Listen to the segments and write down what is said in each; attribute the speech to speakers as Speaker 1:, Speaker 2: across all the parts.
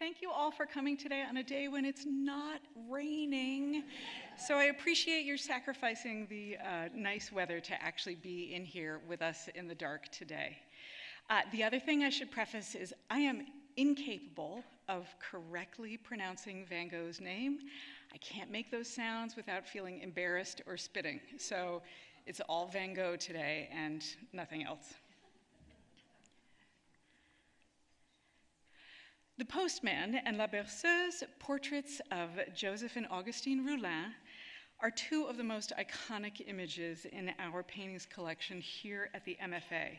Speaker 1: Thank you all for coming today on a day when it's not raining. So I appreciate you sacrificing the nice weather to actually be in here with us in the dark today. The other thing I should preface is I am incapable of correctly pronouncing Van Gogh's name. I can't make those sounds without feeling embarrassed or spitting. So it's all Van Gogh today and nothing else. The Postman and La Berceuse portraits of Joseph and Augustine Roulin are two of the most iconic images in our paintings collection here at the MFA.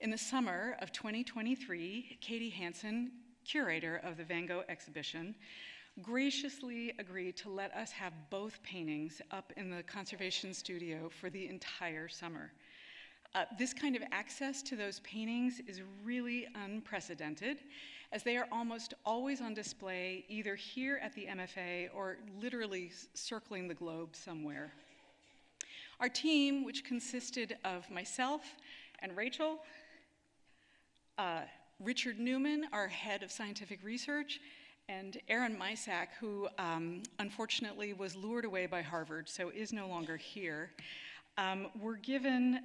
Speaker 1: In the summer of 2023, Katie Hansen, curator of the Van Gogh exhibition, graciously agreed to let us have both paintings up in the conservation studio for the entire summer. This kind of access to those paintings is really unprecedented, as they are almost always on display either here at the MFA or literally circling the globe somewhere. Our team, which consisted of myself and Rachel, Richard Newman, our head of scientific research, and Aaron Mysak, who unfortunately was lured away by Harvard, so is no longer here, were given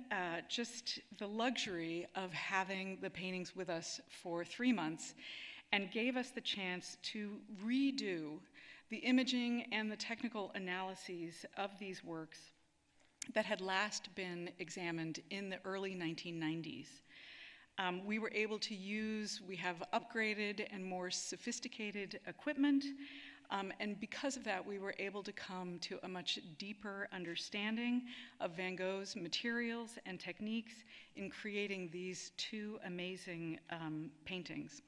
Speaker 1: just the luxury of having the paintings with us for 3 months and gave us the chance to redo the imaging and the technical analyses of these works that had last been examined in the early 1990s. We were able to we have upgraded and more sophisticated equipment, and because of that, we were able to come to a much deeper understanding of Van Gogh's materials and techniques in creating these two amazing paintings.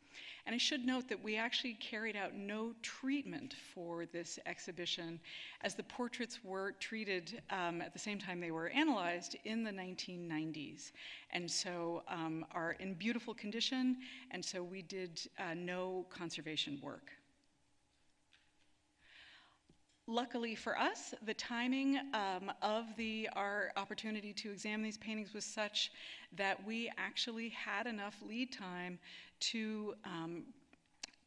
Speaker 1: And I should note that we actually carried out no treatment for this exhibition, as the portraits were treated at the same time they were analyzed in the 1990s, and so are in beautiful condition, and so we did no conservation work. Luckily for us, the timing of our opportunity to examine these paintings was such that we actually had enough lead time to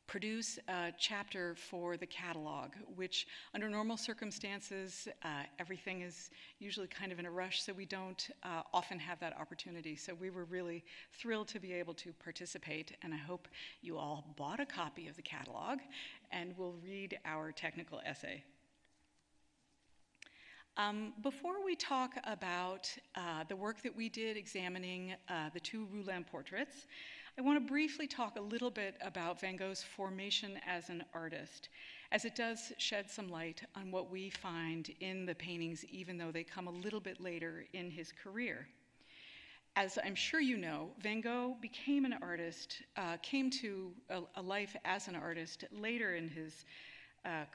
Speaker 1: produce a chapter for the catalog, which under normal circumstances, everything is usually kind of in a rush, so we don't often have that opportunity. So we were really thrilled to be able to participate, and I hope you all bought a copy of the catalog and will read our technical essay. Before we talk about the work that we did examining the two Roulin portraits, I want to briefly talk a little bit about Van Gogh's formation as an artist, as it does shed some light on what we find in the paintings, even though they come a little bit later in his career. As I'm sure you know, Van Gogh became an artist, came to a life as an artist later in his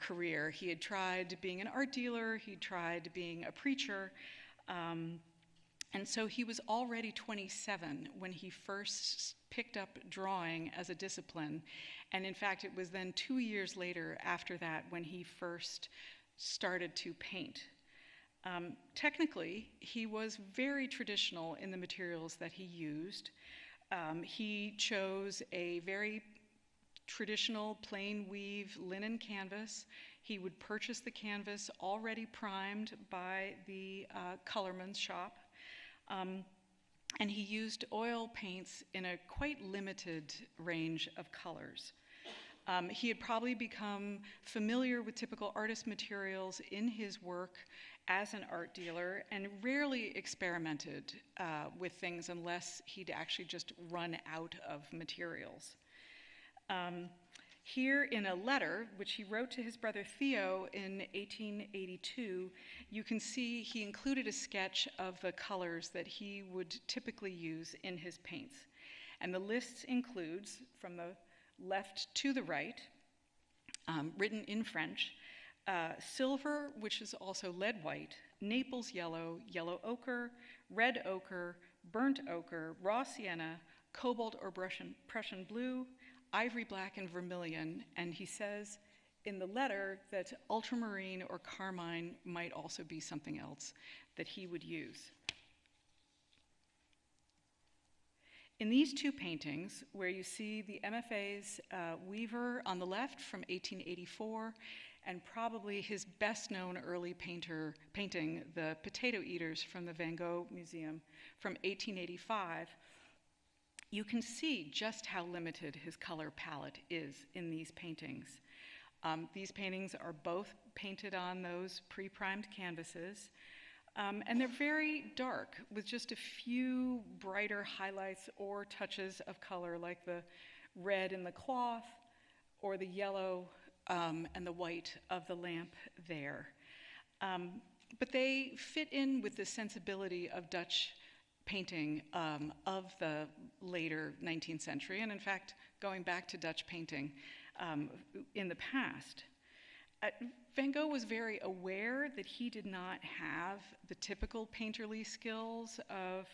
Speaker 1: career. He had tried being an art dealer, he tried being a preacher, and so he was already 27 when he first picked up drawing as a discipline, and in fact it was then 2 years later after that when he first started to paint. Technically, he was very traditional in the materials that he used. He chose a very traditional plain weave linen canvas. He would purchase the canvas already primed by the colorman's shop. And he used oil paints in a quite limited range of colors. He had probably become familiar with typical artist materials in his work as an art dealer and rarely experimented with things unless he'd actually just run out of materials. Here in a letter, which he wrote to his brother Theo in 1882, you can see he included a sketch of the colors that he would typically use in his paints. And the list includes, from the left to the right, written in French, silver, which is also lead white, Naples yellow, yellow ochre, red ochre, burnt ochre, raw sienna, cobalt or Prussian blue, ivory black, and vermilion, and he says in the letter that ultramarine or carmine might also be something else that he would use. In these two paintings, where you see the MFA's Weaver on the left from 1884, and probably his best-known early painting, The Potato Eaters from the Van Gogh Museum from 1885, you can see just how limited his color palette is in these paintings. These paintings are both painted on those pre-primed canvases, and they're very dark, with just a few brighter highlights or touches of color, like the red in the cloth or the yellow and the white of the lamp there. But they fit in with the sensibility of Dutch painting of the later 19th century, and in fact, going back to Dutch painting in the past. Van Gogh was very aware that he did not have the typical painterly skills of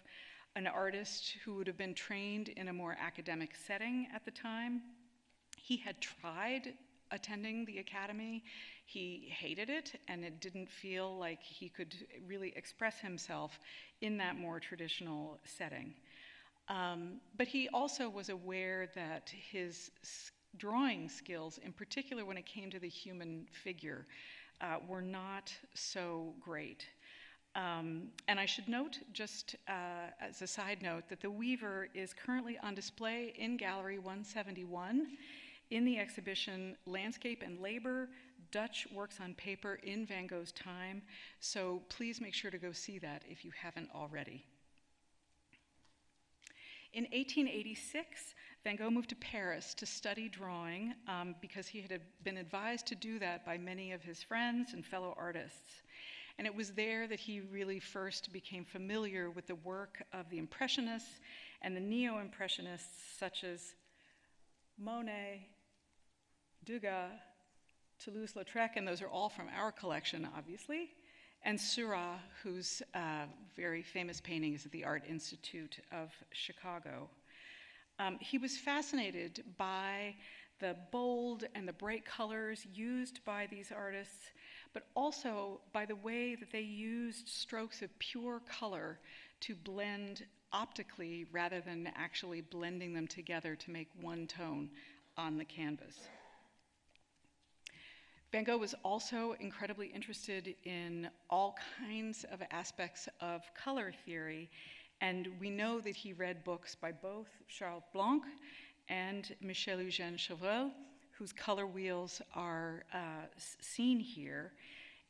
Speaker 1: an artist who would have been trained in a more academic setting at the time. He had tried attending the academy. He hated it, and it didn't feel like he could really express himself in that more traditional setting. But he also was aware that his drawing skills, in particular when it came to the human figure, were not so great. And I should note, just as a side note, that the Weaver is currently on display in Gallery 171 in the exhibition Landscape and Labor, Dutch Works on Paper in Van Gogh's Time. So please make sure to go see that if you haven't already. In 1886, Van Gogh moved to Paris to study drawing because he had been advised to do that by many of his friends and fellow artists. And it was there that he really first became familiar with the work of the Impressionists and the Neo-Impressionists, such as Monet, Degas, Toulouse-Lautrec, and those are all from our collection, obviously, and Seurat, whose very famous painting is at the Art Institute of Chicago. He was fascinated by the bold and the bright colors used by these artists, but also by the way that they used strokes of pure color to blend optically rather than actually blending them together to make one tone on the canvas. Van Gogh was also incredibly interested in all kinds of aspects of color theory, and we know that he read books by both Charles Blanc and Michel-Eugène Chevreul, whose color wheels are seen here.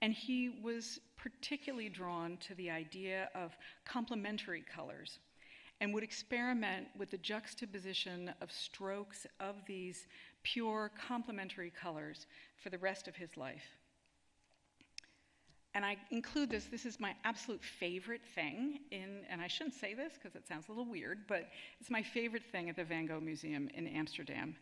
Speaker 1: And he was particularly drawn to the idea of complementary colors and would experiment with the juxtaposition of strokes of these pure complementary colors for the rest of his life. And I include this is my absolute favorite thing and I shouldn't say this because it sounds a little weird, but it's my favorite thing at the Van Gogh Museum in Amsterdam,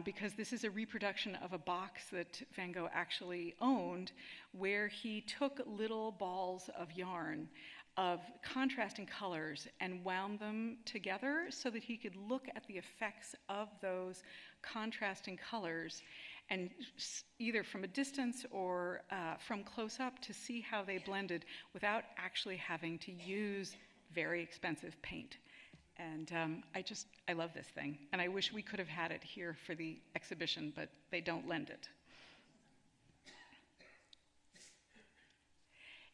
Speaker 1: because this is a reproduction of a box that Van Gogh actually owned, where he took little balls of yarn of contrasting colors and wound them together so that he could look at the effects of those contrasting colors, and either from a distance or from close up to see how they blended without actually having to use very expensive paint. And I love this thing, and I wish we could have had it here for the exhibition, but they don't lend it.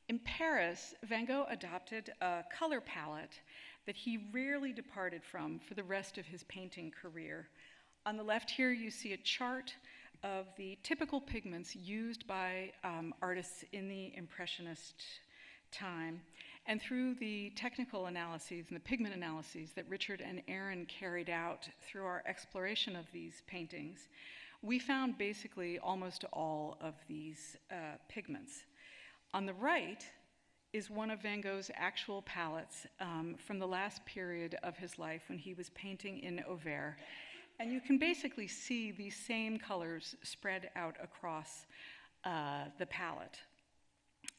Speaker 1: In Paris, Van Gogh adopted a color palette that he rarely departed from for the rest of his painting career. On the left here, you see a chart of the typical pigments used by artists in the Impressionist time. And through the technical analyses and the pigment analyses that Richard and Aaron carried out through our exploration of these paintings, we found basically almost all of these pigments. On the right is one of Van Gogh's actual palettes from the last period of his life when he was painting in Auvers. And you can basically see these same colors spread out across the palette.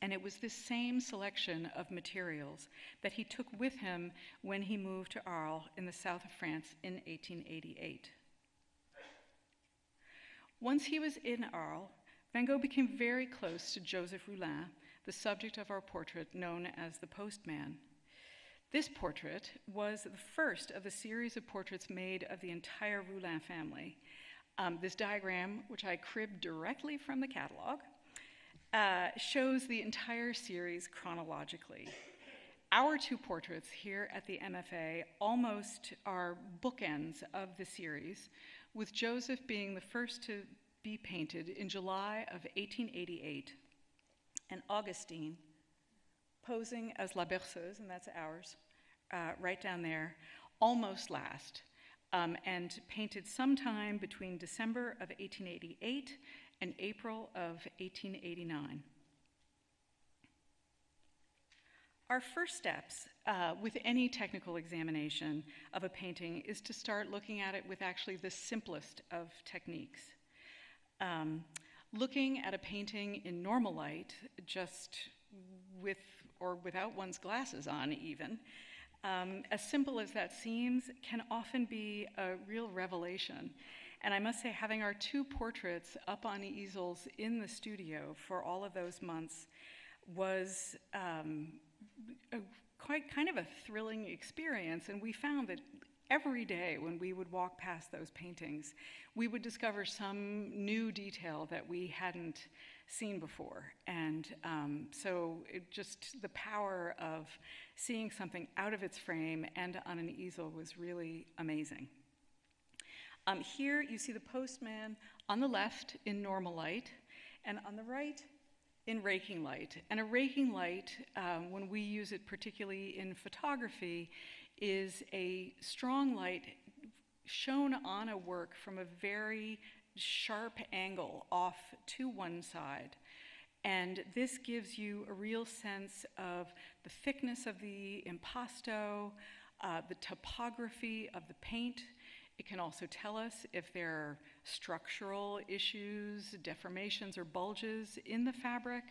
Speaker 1: And it was this same selection of materials that he took with him when he moved to Arles in the south of France in 1888. Once he was in Arles, Van Gogh became very close to Joseph Roulin, the subject of our portrait known as the postman. This portrait was the first of a series of portraits made of the entire Roulin family. This diagram, which I cribbed directly from the catalog, shows the entire series chronologically. Our two portraits here at the MFA almost are bookends of the series, with Joseph being the first to be painted in July of 1888, and Augustine posing as La Berceuse, and that's ours, right down there, almost last, and painted sometime between December of 1888 and April of 1889. Our first steps with any technical examination of a painting is to start looking at it with actually the simplest of techniques. Looking at a painting in normal light, just with or without one's glasses on even, as simple as that seems, can often be a real revelation. And I must say, having our two portraits up on easels in the studio for all of those months was quite kind of a thrilling experience. And we found that every day when we would walk past those paintings, we would discover some new detail that we hadn't seen before. And so the power of seeing something out of its frame and on an easel was really amazing. Here you see the postman on the left in normal light, and on the right in raking light. And a raking light, when we use it particularly in photography, is a strong light shown on a work from a very sharp angle off to one side. And this gives you a real sense of the thickness of the impasto, the topography of the paint. It can also tell us if there are structural issues, deformations, or bulges in the fabric.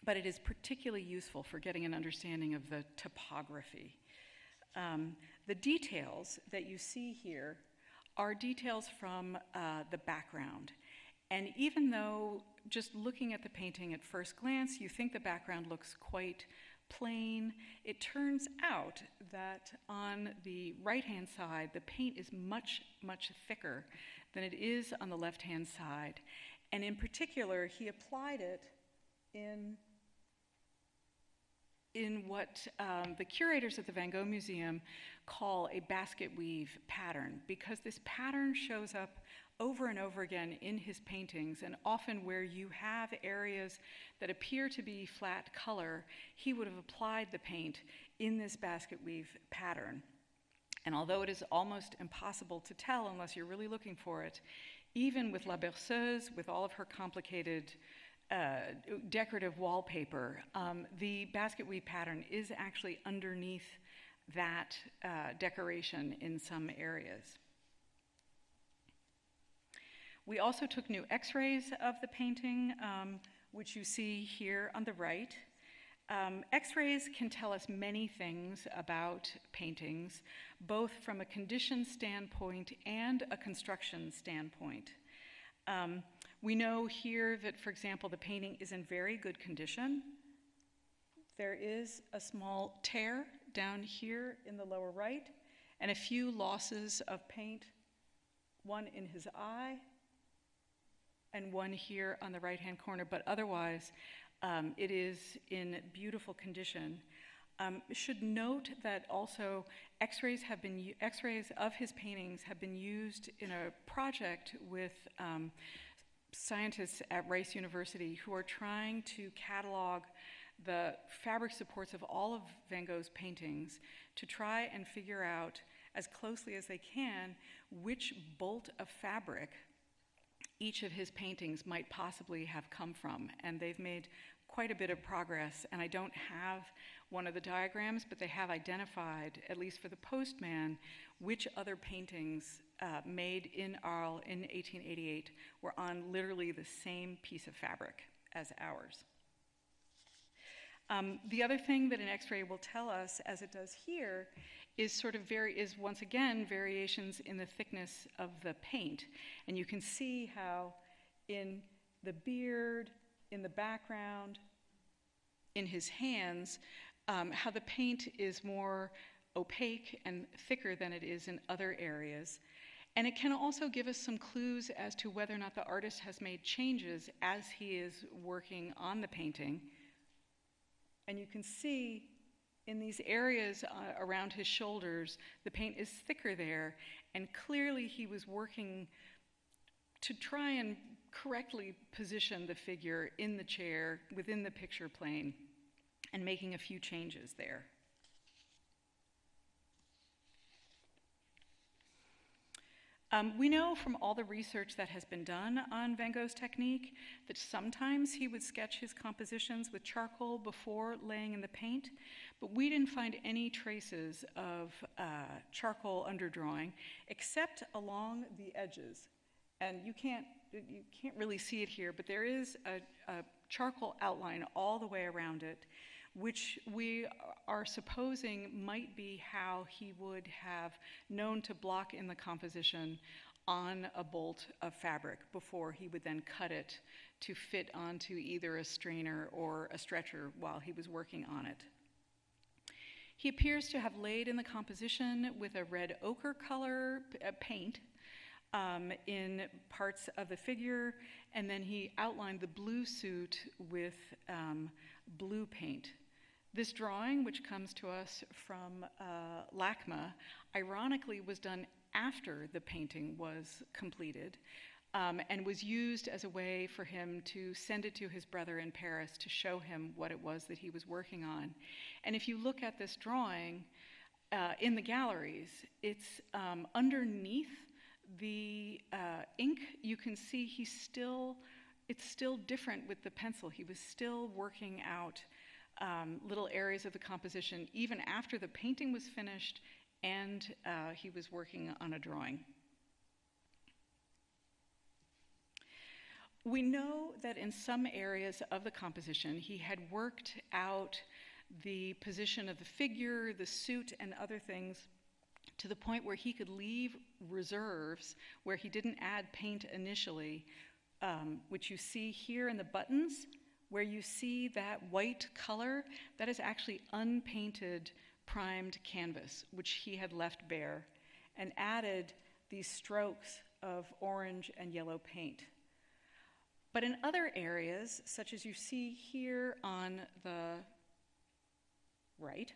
Speaker 1: But it is particularly useful for getting an understanding of the topography. The details that you see here are details from the background. And even though just looking at the painting at first glance, you think the background looks quite plain, it turns out that on the right-hand side, the paint is much, much thicker than it is on the left-hand side. And in particular, he applied it in what the curators at the Van Gogh Museum call a basket weave pattern, because this pattern shows up over and over again in his paintings, and often where you have areas that appear to be flat color, he would have applied the paint in this basket weave pattern. And although it is almost impossible to tell unless you're really looking for it, even with La Berceuse, with all of her complicated decorative wallpaper, the basket weave pattern is actually underneath that decoration in some areas. We also took new x-rays of the painting, which you see here on the right. X-rays can tell us many things about paintings, both from a condition standpoint and a construction standpoint. We know here that, for example, the painting is in very good condition. There is a small tear down here in the lower right, and a few losses of paint, one in his eye and one here on the right-hand corner, but otherwise it is in beautiful condition. Should note that also X-rays of his paintings have been used in a project with scientists at Rice University who are trying to catalog the fabric supports of all of Van Gogh's paintings to try and figure out, as closely as they can, which bolt of fabric each of his paintings might possibly have come from. And they've made quite a bit of progress, and I don't have one of the diagrams, but they have identified, at least for the postman, which other paintings made in Arles in 1888 were on literally the same piece of fabric as ours. The other thing that an X-ray will tell us, as it does here, is once again variations in the thickness of the paint. And you can see how in the beard, in the background, in his hands, how the paint is more opaque and thicker than it is in other areas. And it can also give us some clues as to whether or not the artist has made changes as he is working on the painting. And you can see in these areas around his shoulders, the paint is thicker there, and clearly he was working to try and correctly position the figure in the chair within the picture plane and making a few changes there. We know from all the research that has been done on Van Gogh's technique that sometimes he would sketch his compositions with charcoal before laying in the paint, but we didn't find any traces of charcoal underdrawing except along the edges. And you can't really see it here, but there is a charcoal outline all the way around it, which we are supposing might be how he would have known to block in the composition on a bolt of fabric before he would then cut it to fit onto either a strainer or a stretcher while he was working on it. He appears to have laid in the composition with a red ochre color paint in parts of the figure, and then he outlined the blue suit with blue paint. This drawing, which comes to us from LACMA, ironically was done after the painting was completed and was used as a way for him to send it to his brother in Paris to show him what it was that he was working on. And if you look at this drawing in the galleries, it's underneath the ink. You can see it's still different with the pencil. He was still working out little areas of the composition even after the painting was finished and he was working on a drawing. We know that in some areas of the composition he had worked out the position of the figure, the suit, and other things to the point where he could leave reserves where he didn't add paint initially, which you see here in the buttons. Where you see that white color, that is actually unpainted primed canvas, which he had left bare, and added these strokes of orange and yellow paint. But in other areas, such as you see here on the right,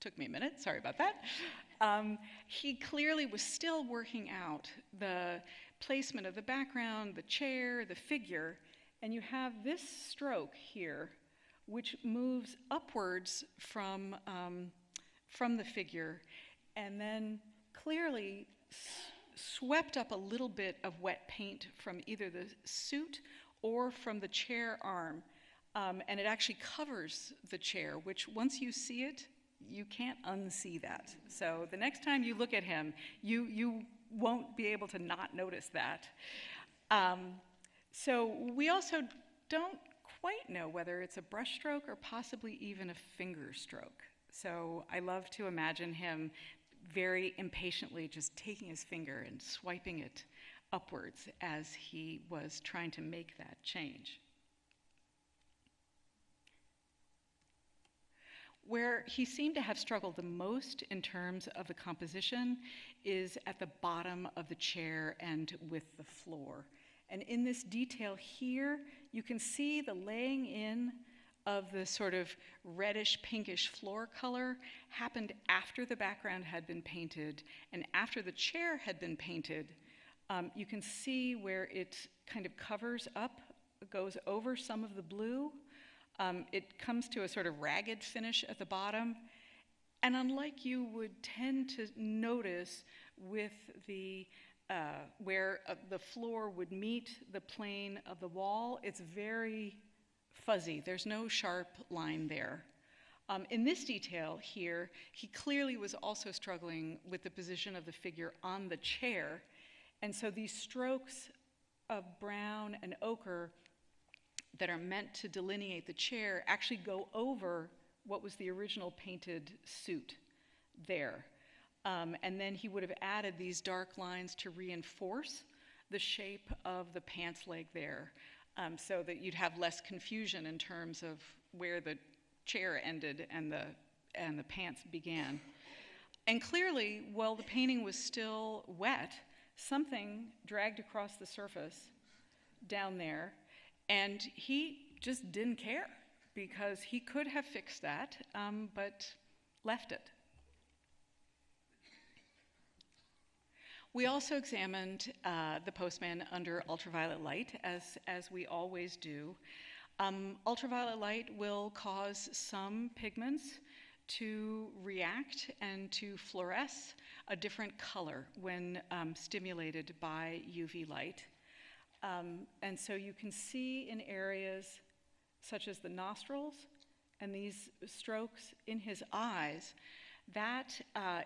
Speaker 1: took me a minute, sorry about that, he clearly was still working out the placement of the background, the chair, the figure. And you have this stroke here, which moves upwards from the figure, and then clearly swept up a little bit of wet paint from either the suit or from the chair arm. And it actually covers the chair, which once you see it, you can't unsee that. So the next time you look at him, you won't be able to not notice that. So we also don't quite know whether it's a brush stroke or possibly even a finger stroke. So I love to imagine him very impatiently just taking his finger and swiping it upwards as he was trying to make that change. Where he seemed to have struggled the most in terms of the composition is at the bottom of the chair and with the floor. And in this detail here, you can see the laying in of the sort of reddish pinkish floor color happened after the background had been painted and after the chair had been painted. You can see where it kind of covers up, goes over some of the blue. It comes to a sort of ragged finish at the bottom. And unlike you would tend to notice with the where the floor would meet the plane of the wall, it's very fuzzy. There's no sharp line there. In this detail here, he clearly was also struggling with the position of the figure on the chair. And so these strokes of brown and ochre that are meant to delineate the chair actually go over what was the original painted suit there. And then he would have added these dark lines to reinforce the shape of the pants leg there, so that you'd have less confusion in terms of where the chair ended and the and the pants began. And clearly, while the painting was still wet, something dragged across the surface down there, and he just didn't care because he could have fixed that, but left it. We also examined the postman under ultraviolet light, as we always do. Ultraviolet light will cause some pigments to react and to fluoresce a different color when stimulated by UV light. And so you can see in areas such as the nostrils and these strokes in his eyes, that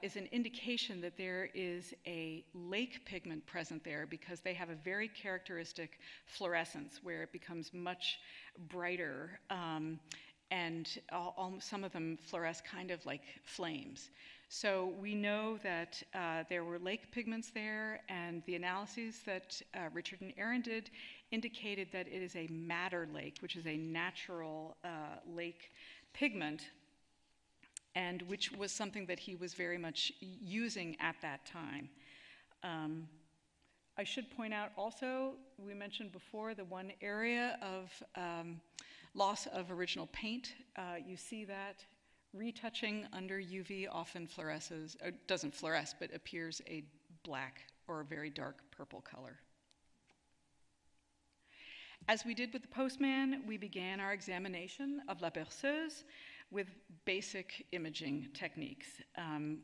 Speaker 1: is an indication that there is a lake pigment present there, because they have a very characteristic fluorescence where it becomes much brighter, and some of them fluoresce kind of like flames. So we know that there were lake pigments there, and the analyses that Richard and Aaron did indicated that it is a madder lake, which is a natural lake pigment, and which was something that he was very much using at that time. I should point out also, we mentioned before the one area of loss of original paint. You see that retouching under UV often fluoresces, or doesn't fluoresce, but appears a black or a very dark purple color. As we did with the postman, we began our examination of La Berceuse with basic imaging techniques.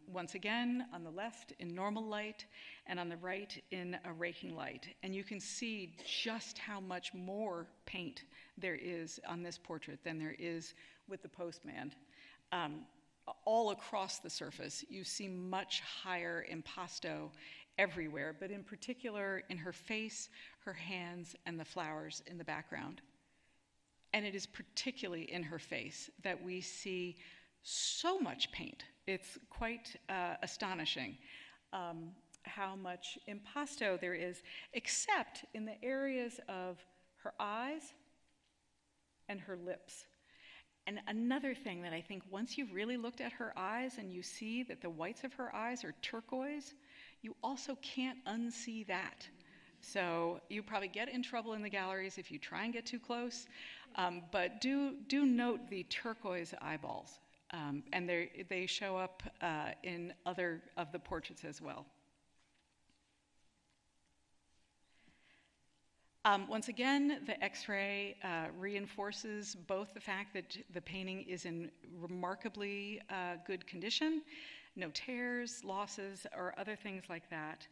Speaker 1: Once again, on the left in normal light, and on the right in a raking light. And you can see just how much more paint there is on this portrait than there is with the postman. All across the surface, you see much higher impasto everywhere, but in particular in her face, her hands, and the flowers in the background. And it is particularly in her face that we see so much paint. It's quite astonishing how much impasto there is, except in the areas of her eyes and her lips. And another thing that I think, once you've really looked at her eyes and you see that the whites of her eyes are turquoise, you also can't unsee that. So you probably get in trouble in the galleries if you try and get too close, but do note the turquoise eyeballs, and they show up in other of the portraits as well. Once again, the X-ray reinforces both the fact that the painting is in remarkably good condition, no tears, losses, or other things like that.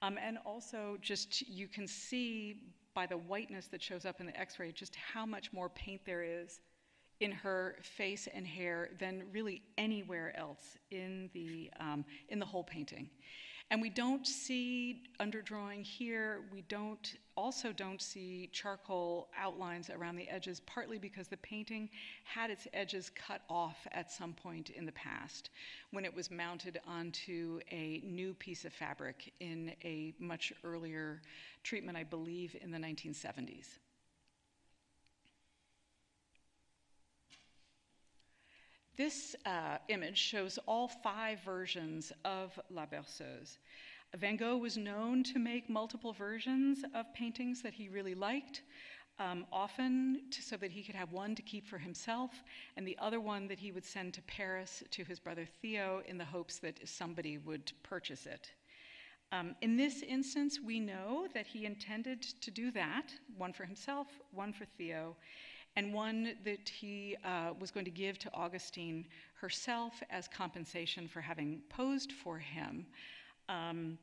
Speaker 1: And also just, you can see by the whiteness that shows up in the X-ray just how much more paint there is in her face and hair than really anywhere else in the whole painting. And we don't see underdrawing here. We also don't see charcoal outlines around the edges, partly because the painting had its edges cut off at some point in the past when it was mounted onto a new piece of fabric in a much earlier treatment, I believe in the 1970s. This image shows all 5 versions of La Berceuse. Van Gogh was known to make multiple versions of paintings that he really liked, often so that he could have one to keep for himself, and the other one that he would send to Paris to his brother Theo in the hopes that somebody would purchase it. In this instance, we know that he intended to do that, one for himself, one for Theo, and one that he was going to give to Augustine herself as compensation for having posed for him. And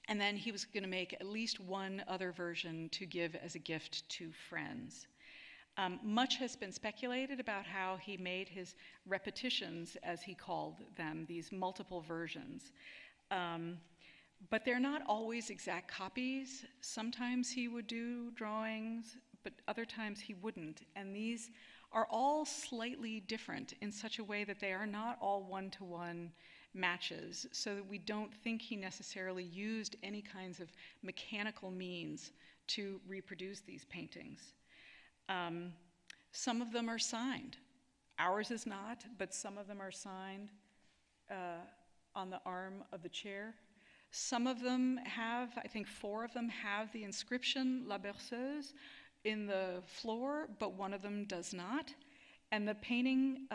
Speaker 1: then he was going to make at least one other version to give as a gift to friends. Much has been speculated about how he made his repetitions, as he called them, these multiple versions. But they're not always exact copies. Sometimes he would do drawings, but other times he wouldn't. And these are all slightly different in such a way that they are not all one-to-one matches, so that we don't think he necessarily used any kinds of mechanical means to reproduce these paintings. Some of them are signed. Ours is not, but some of them are signed on the arm of the chair. Some of them have, I think 4 of them have the inscription La Berceuse in the floor, but one of them does not. And the painting,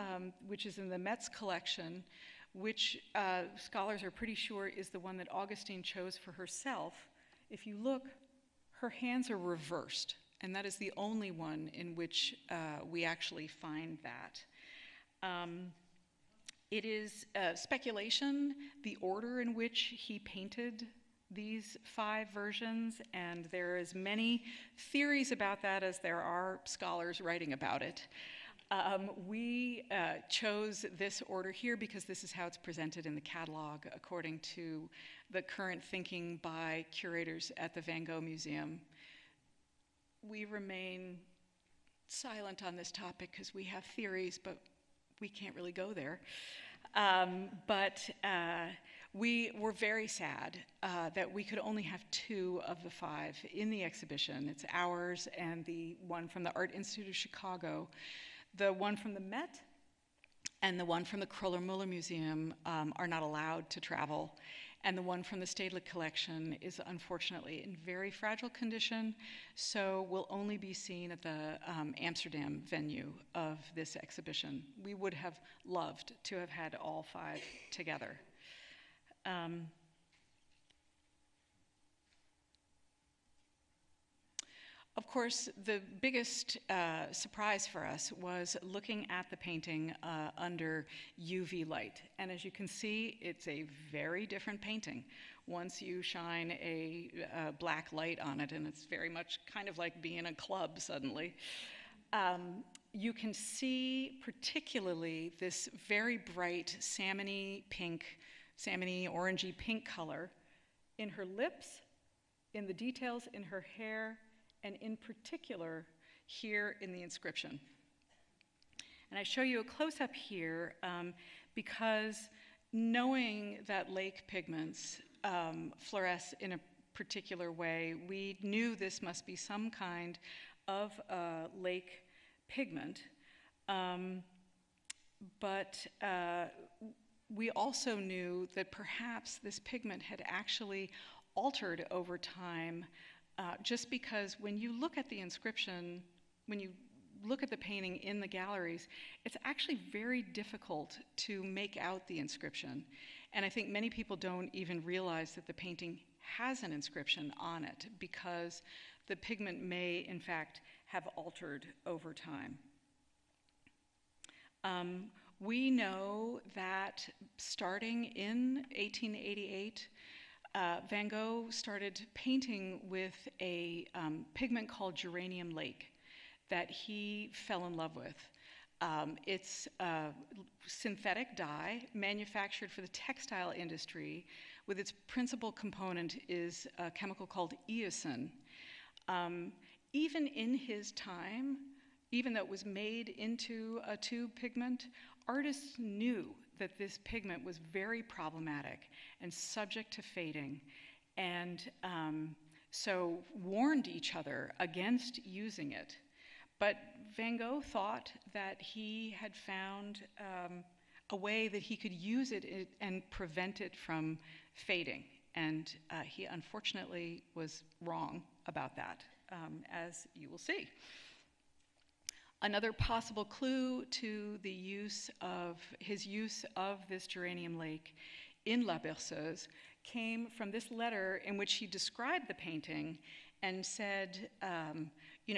Speaker 1: which is in the Metz collection, which scholars are pretty sure is the one that Augustine chose for herself, if you look, her hands are reversed, and that is the only one in which we actually find that. It is speculation, the order in which he painted these 5 versions, and there are as many theories about that as there are scholars writing about it. We chose this order here because this is how it's presented in the catalog according to the current thinking by curators at the Van Gogh Museum. We remain silent on this topic because we have theories, but we can't really go there. We were very sad that we could only have 2 of the 5 in the exhibition. It's ours and the one from the Art Institute of Chicago. The one from the Met and the one from the Kröller-Müller Museum are not allowed to travel. And the one from the Stedelijk collection is unfortunately in very fragile condition, so will only be seen at the Amsterdam venue of this exhibition. We would have loved to have had all 5 together. Of course, the biggest surprise for us was looking at the painting under UV light. And as you can see, it's a very different painting once you shine a black light on it, and it's very much kind of like being in a club suddenly. You can see particularly this very bright salmony pink, salmony orangey pink color in her lips, in the details in her hair, and in particular here in the inscription. And I show you a close-up here because knowing that lake pigments fluoresce in a particular way, we knew this must be some kind of lake pigment. We also knew that perhaps this pigment had actually altered over time, just because when you look at the inscription, when you look at the painting in the galleries, it's actually very difficult to make out the inscription. And I think many people don't even realize that the painting has an inscription on it because the pigment may, in fact, have altered over time. We know that starting in 1888, Van Gogh started painting with a pigment called geranium lake that he fell in love with. It's a synthetic dye manufactured for the textile industry, with its principal component is a chemical called eosin. Even in his time, even though it was made into a tube pigment, artists knew that this pigment was very problematic and subject to fading, and so warned each other against using it. But Van Gogh thought that he had found a way that he could use it and prevent it from fading, and he unfortunately was wrong about that, as you will see. Another possible clue to the his use of this geranium lake in La Berceuse came from this letter in which he described the painting and said,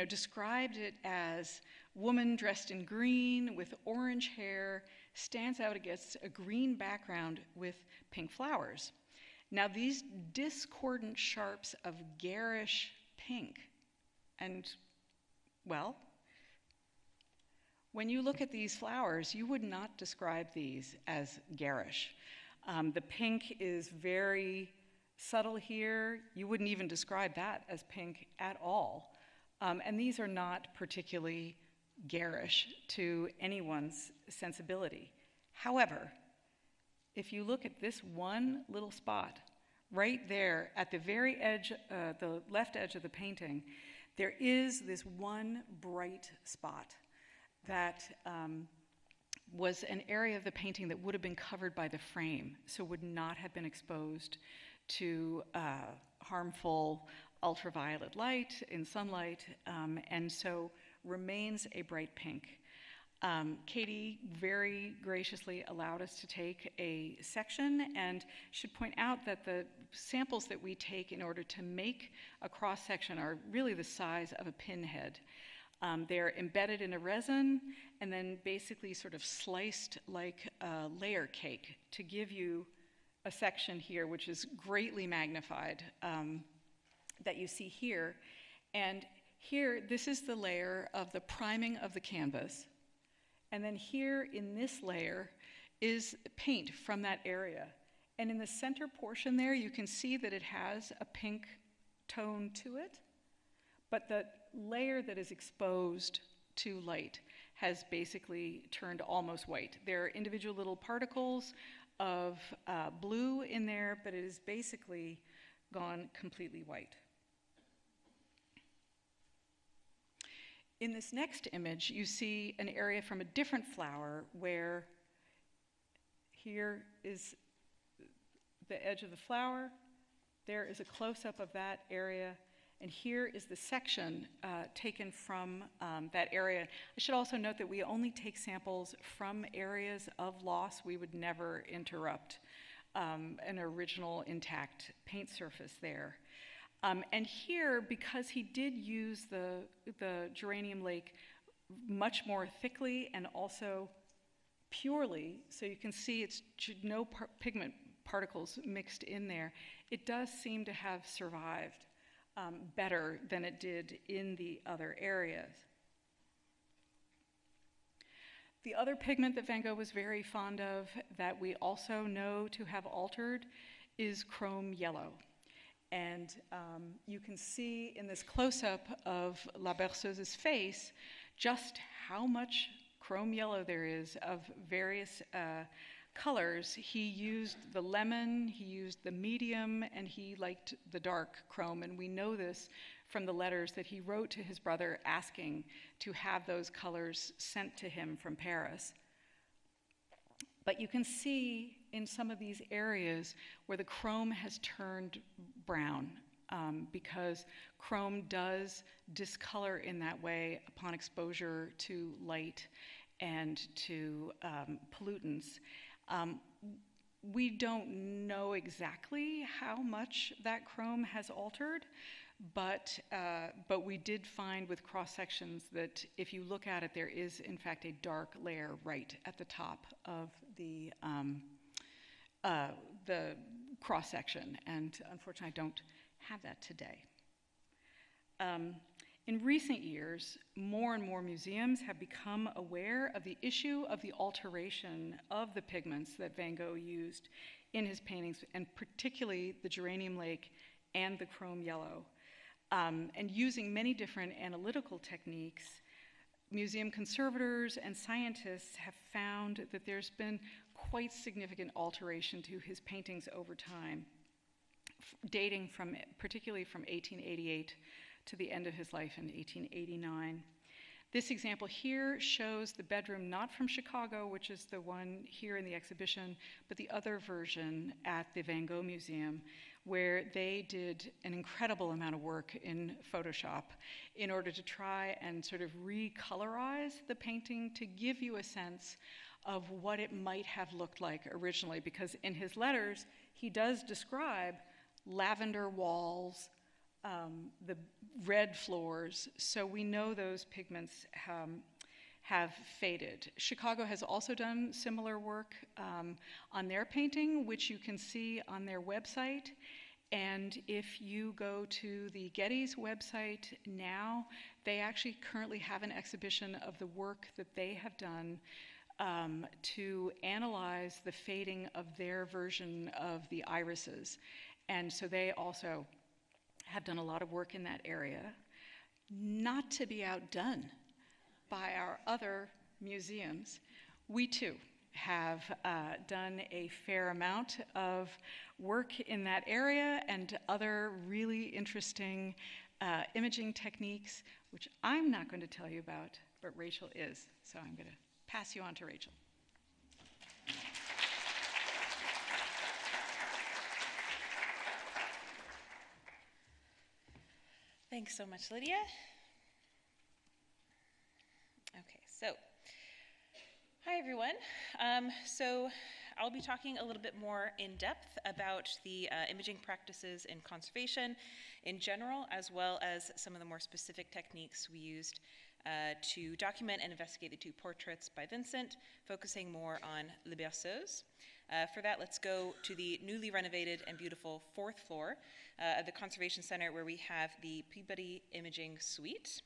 Speaker 1: described it as woman dressed in green with orange hair, stands out against a green background with pink flowers. Now these discordant sharps of garish pink, and well, when you look at these flowers, you would not describe these as garish. The pink is very subtle here. You wouldn't even describe that as pink at all. And these are not particularly garish to anyone's sensibility. However, if you look at this one little spot right there at the very edge, the left edge of the painting, there is this one bright spot that was an area of the painting that would have been covered by the frame, so would not have been exposed to harmful ultraviolet light in sunlight, and so remains a bright pink. Katie very graciously allowed us to take a section, and should point out that the samples that we take in order to make a cross-section are really the size of a pinhead. They're embedded in a resin and then basically sort of sliced like a layer cake to give you a section here, which is greatly magnified, that you see here. And here, this is the layer of the priming of the canvas. And then here in this layer is paint from that area. And in the center portion there, you can see that it has a pink tone to it, but the layer that is exposed to light has basically turned almost white. There are individual little particles of blue in there, but it is basically gone completely white. In this next image, you see an area from a different flower where here is the edge of the flower, there is a close-up of that area, and here is the section taken from that area. I should also note that we only take samples from areas of loss. We would never interrupt an original intact paint surface there. And here, because he did use the geranium lake much more thickly and also purely, so you can see it's no pigment particles mixed in there, it does seem to have survived better than it did in the other areas. The other pigment that Van Gogh was very fond of that we also know to have altered is chrome yellow. And you can see in this close-up of La Berceuse's face just how much chrome yellow there is of various colors. He used the lemon, he used the medium, and he liked the dark chrome. And we know this from the letters that he wrote to his brother asking to have those colors sent to him from Paris. But you can see in some of these areas where the chrome has turned brown because chrome does discolor in that way upon exposure to light and to pollutants. We don't know exactly how much that chrome has altered, but we did find with cross-sections that if you look at it, there is in fact a dark layer right at the top of the cross-section, and unfortunately I don't have that today. In recent years, more and more museums have become aware of the issue of the alteration of the pigments that Van Gogh used in his paintings, and particularly the geranium lake and the chrome yellow. And using many different analytical techniques, museum conservators and scientists have found that there's been quite significant alteration to his paintings over time, dating from, particularly from 1888 to the end of his life in 1889. This example here shows the bedroom not from Chicago, which is the one here in the exhibition, but the other version at the Van Gogh Museum, where they did an incredible amount of work in Photoshop in order to try and sort of recolorize the painting to give you a sense of what it might have looked like originally, because in his letters, he does describe lavender walls, the red floors, so we know those pigments have faded. Chicago has also done similar work on their painting, which you can see on their website. And if you go to the Getty's website now, they actually currently have an exhibition of the work that they have done to analyze the fading of their version of the irises. And so they also have done a lot of work in that area, not to be outdone by our other museums. We too have done a fair amount of work in that area and other really interesting imaging techniques, which I'm not going to tell you about, but Rachel is. So I'm going to pass you on to Rachel.
Speaker 2: Thanks so much, Lydia. Okay, so hi everyone. So I'll be talking a little bit more in depth about the imaging practices in conservation in general, as well as some of the more specific techniques we used to document and investigate the two portraits by Vincent, focusing more on Le Berceuse. For that, let's go to the newly renovated and beautiful 4th floor of the Conservation Center, where we have the Peabody Imaging Suite.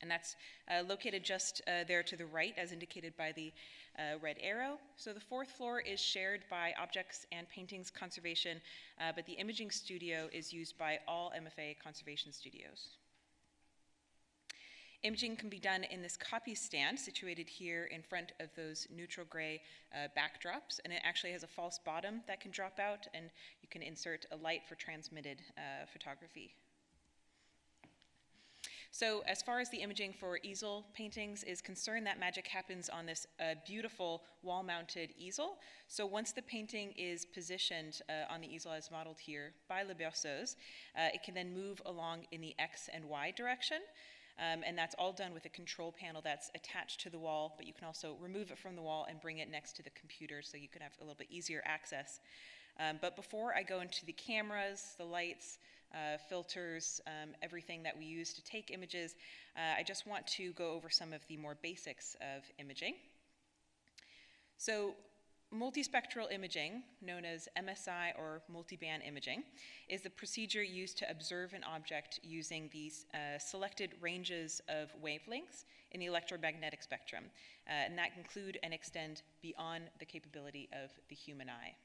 Speaker 2: And that's located just there to the right, as indicated by the red arrow. So the 4th floor is shared by Objects and Paintings Conservation, but the imaging studio is used by all MFA conservation studios. Imaging can be done in this copy stand situated here in front of those neutral gray backdrops, and it actually has a false bottom that can drop out, and you can insert a light for transmitted photography. So as far as the imaging for easel paintings is concerned, that magic happens on this beautiful wall-mounted easel. So once the painting is positioned on the easel as modeled here by Le Berceuse, it can then move along in the X and Y direction. And that's all done with a control panel that's attached to the wall, but you can also remove it from the wall and bring it next to the computer so you can have a little bit easier access. But before I go into the cameras, the lights, filters, everything that we use to take images, I just want to go over some of the more basics of imaging. So multispectral imaging, known as MSI or multiband imaging, is the procedure used to observe an object using these selected ranges of wavelengths in the electromagnetic spectrum, and that include and extend beyond the capability of the human eye.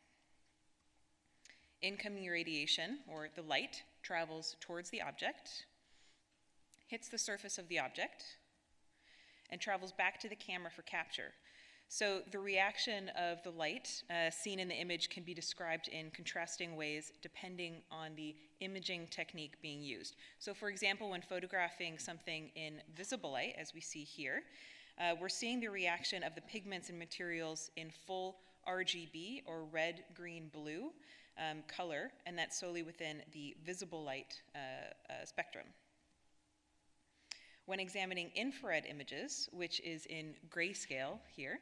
Speaker 2: Incoming radiation, or the light, travels towards the object, hits the surface of the object, and travels back to the camera for capture. So the reaction of the light seen in the image can be described in contrasting ways depending on the imaging technique being used. So for example, when photographing something in visible light, as we see here, we're seeing the reaction of the pigments and materials in full RGB, or red, green, blue, color, and that's solely within the visible light spectrum. When examining infrared images, which is in grayscale here,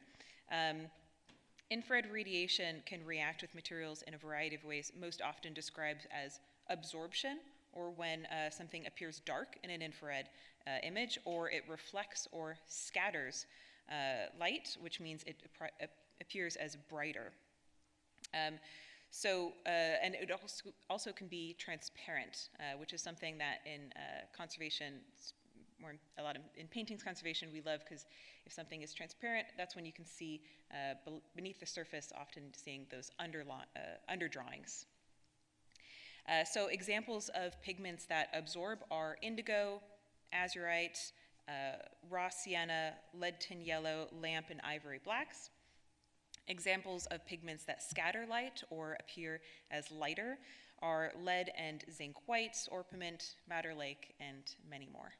Speaker 2: infrared radiation can react with materials in a variety of ways, most often described as absorption, or when something appears dark in an infrared image, or it reflects or scatters light, which means it appears as brighter. And it also can be transparent, which is something that in conservation, or a lot in paintings conservation, we love, because if something is transparent, that's when you can see beneath the surface, often seeing those underdrawings. So examples of pigments that absorb are indigo, azurite, raw sienna, lead tin yellow, lamp, and ivory blacks. Examples of pigments that scatter light or appear as lighter are lead and zinc whites, orpiment, madder lake, and many more.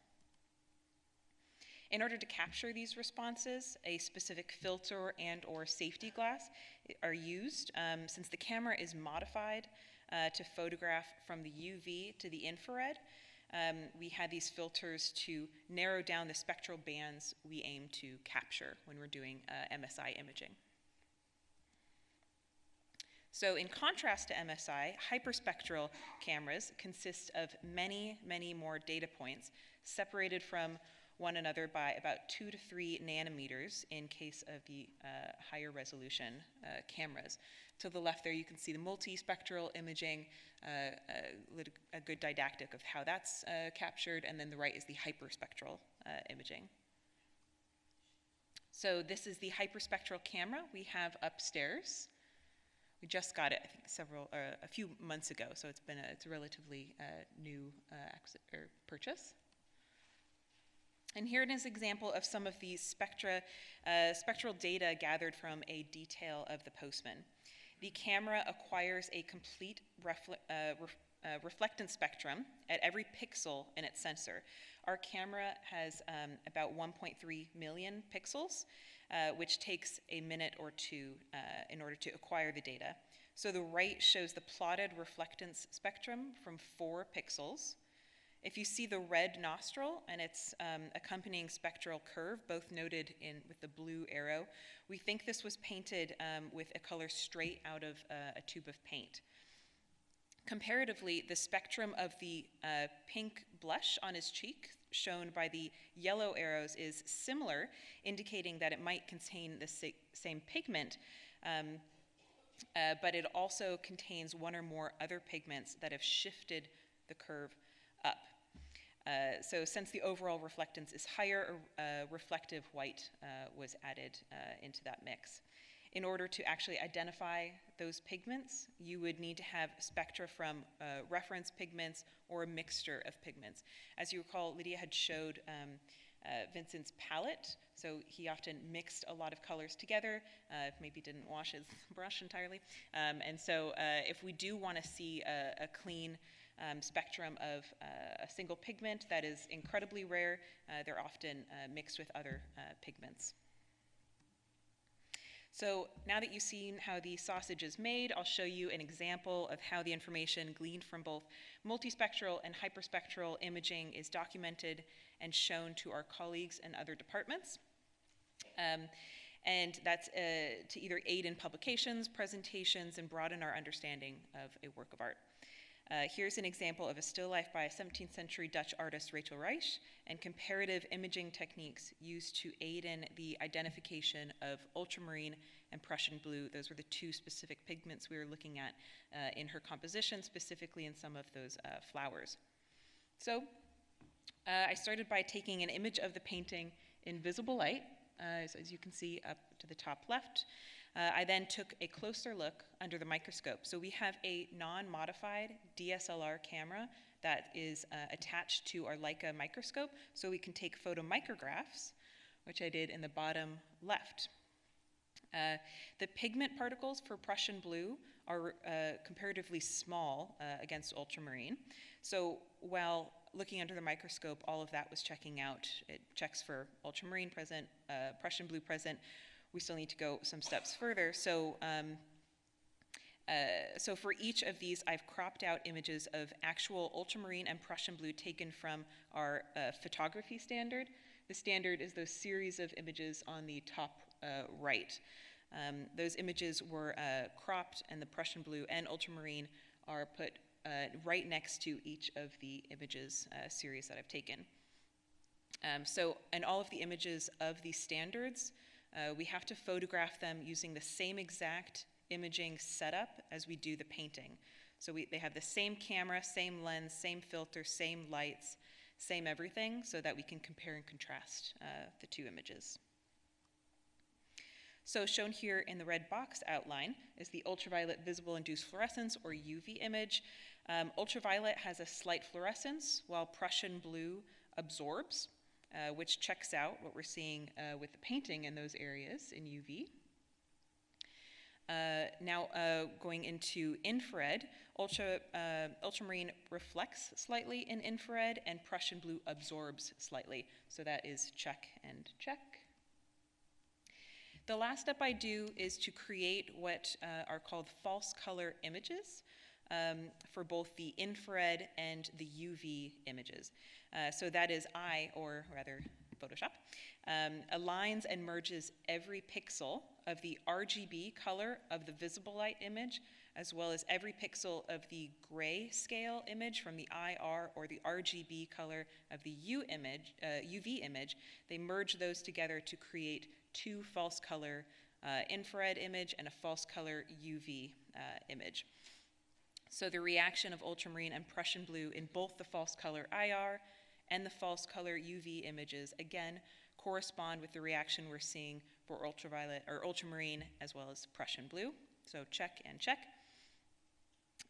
Speaker 2: In order to capture these responses, a specific filter and or safety glass are used, since the camera is modified to photograph from the UV to the infrared. We had these filters to narrow down the spectral bands we aim to capture when we're doing MSI imaging. So in contrast to MSI, hyperspectral cameras consist of many, many more data points separated from one another by about 2 to 3 nanometers in case of the higher resolution cameras. To the left there you can see the multispectral imaging, a good didactic of how that's captured, and then the right is the hyperspectral imaging. So this is the hyperspectral camera we have upstairs. We just got it, I think, a few months ago, so it's a relatively new purchase. And here it is an example of some of the spectral data gathered from a detail of the postman. The camera acquires a complete reflectance spectrum at every pixel in its sensor. Our camera has about 1.3 million pixels, which takes a minute or two in order to acquire the data. So the right shows the plotted reflectance spectrum from 4 pixels, If you see the red nostril and its accompanying spectral curve, both noted with the blue arrow, we think this was painted with a color straight out of a tube of paint. Comparatively, the spectrum of the pink blush on his cheek, shown by the yellow arrows, is similar, indicating that it might contain the same pigment, but it also contains one or more other pigments that have shifted the curve up. So since the overall reflectance is higher, reflective white was added into that mix. In order to actually identify those pigments, you would need to have spectra from reference pigments or a mixture of pigments. As you recall, Lydia had showed Vincent's palette, so he often mixed a lot of colors together, maybe didn't wash his brush entirely. And so if we do want to see a clean spectrum of a single pigment that is incredibly rare, they're often mixed with other pigments. So now that you've seen how the sausage is made, I'll show you an example of how the information gleaned from both multispectral and hyperspectral imaging is documented and shown to our colleagues in other departments. And that's to either aid in publications, presentations, and broaden our understanding of a work of art. Here's an example of a still life by a 17th century Dutch artist, Rachel Reich, and comparative imaging techniques used to aid in the identification of ultramarine and Prussian blue. Those were the two specific pigments we were looking at in her composition, specifically in some of those flowers. So I started by taking an image of the painting in visible light, as you can see up to the top left. I then took a closer look under the microscope. So we have a non-modified DSLR camera that is attached to our Leica microscope, so we can take photomicrographs, which I did in the bottom left. The pigment particles for Prussian blue are comparatively small against ultramarine. So while looking under the microscope, all of that was checking out. It checks for ultramarine present, Prussian blue present. We still need to go some steps further. So, so for each of these, I've cropped out images of actual ultramarine and Prussian blue taken from our photography standard. The standard is those series of images on the top right. Those images were cropped, and the Prussian blue and ultramarine are put right next to each of the images series that I've taken. So in all of the images of these standards, we have to photograph them using the same exact imaging setup as we do the painting. So they have the same camera, same lens, same filter, same lights, same everything, so that we can compare and contrast the two images. So shown here in the red box outline is the ultraviolet visible induced fluorescence, or UV image. Ultraviolet has a slight fluorescence, while Prussian blue absorbs, which checks out what we're seeing with the painting in those areas in UV. Now going into infrared, ultramarine reflects slightly in infrared, and Prussian blue absorbs slightly. So that is check and check. The last step I do is to create what are called false color images for both the infrared and the UV images. So that is or rather Photoshop, aligns and merges every pixel of the RGB color of the visible light image, as well as every pixel of the gray scale image from the IR or the RGB color of the UV image. They merge those together to create two false color infrared image and a false color UV image. So the reaction of ultramarine and Prussian blue in both the false color IR and the false color UV images, again, correspond with the reaction we're seeing for ultraviolet or ultramarine as well as Prussian blue. So check and check.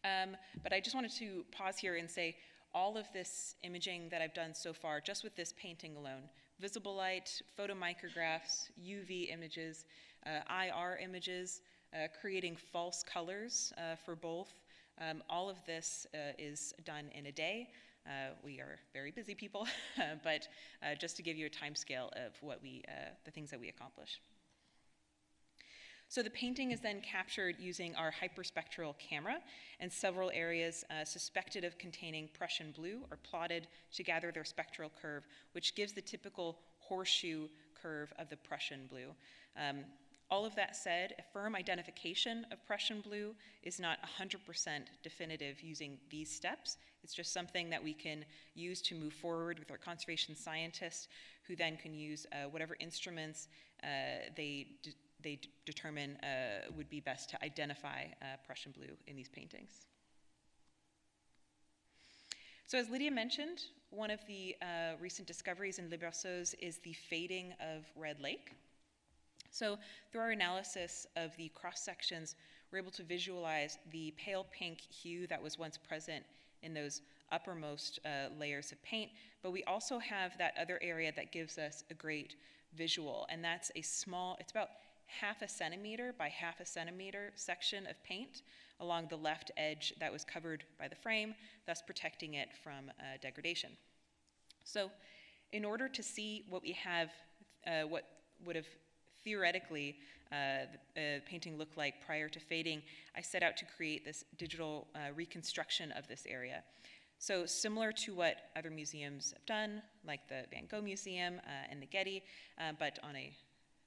Speaker 2: But I just wanted to pause here and say all of this imaging that I've done so far, just with this painting alone, visible light, photomicrographs, UV images, IR images, creating false colors for both, all of this is done in a day. We are very busy people, but just to give you a time scale of what the things that we accomplish. So the painting is then captured using our hyperspectral camera, and several areas suspected of containing Prussian blue are plotted to gather their spectral curve, which gives the typical horseshoe curve of the Prussian blue. All of that said, a firm identification of Prussian blue is not 100% definitive using these steps. It's just something that we can use to move forward with our conservation scientists, who then can use whatever instruments they determine would be best to identify Prussian blue in these paintings. So as Lydia mentioned, one of the recent discoveries in Berceuse is the fading of Red Lake. So through our analysis of the cross-sections, we're able to visualize the pale pink hue that was once present in those uppermost layers of paint, but we also have that other area that gives us a great visual, and that's a small, it's about 1/2 centimeter by 1/2 centimeter section of paint along the left edge that was covered by the frame, thus protecting it from degradation. So in order to see what we have, what would have theoretically the painting looked like prior to fading, I set out to create this digital reconstruction of this area. So similar to what other museums have done, like the Van Gogh Museum and the Getty, but on a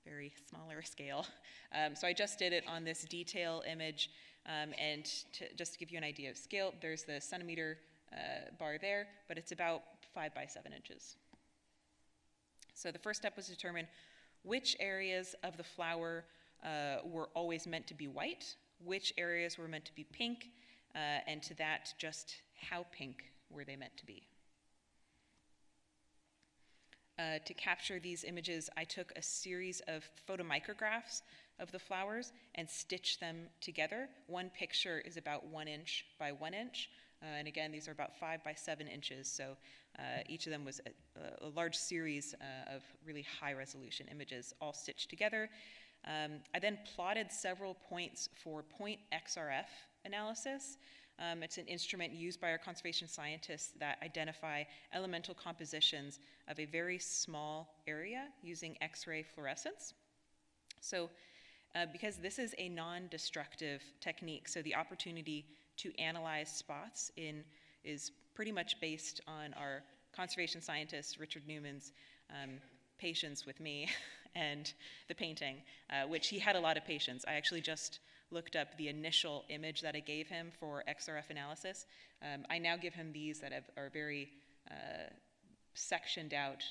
Speaker 2: very smaller scale. So I just did it on this detail image, and just to give you an idea of scale, there's the centimeter bar there, but it's about 5 by 7 inches. So the first step was to determine which areas of the flower were always meant to be white, which areas were meant to be pink, and to that, just how pink were they meant to be. To capture these images, I took a series of photomicrographs of the flowers and stitched them together. One picture is about 1 inch by 1 inch, and again, these are about 5 by 7 inches, so each of them was a large series of really high-resolution images, all stitched together. I then plotted several points for point XRF analysis. It's an instrument used by our conservation scientists that identify elemental compositions of a very small area using X-ray fluorescence. So because this is a non-destructive technique, so the opportunity to analyze spots is pretty much based on our conservation scientist, Richard Newman's patience with me and the painting, which he had a lot of patience. I actually just looked up the initial image that I gave him for XRF analysis. I now give him these that are very sectioned out.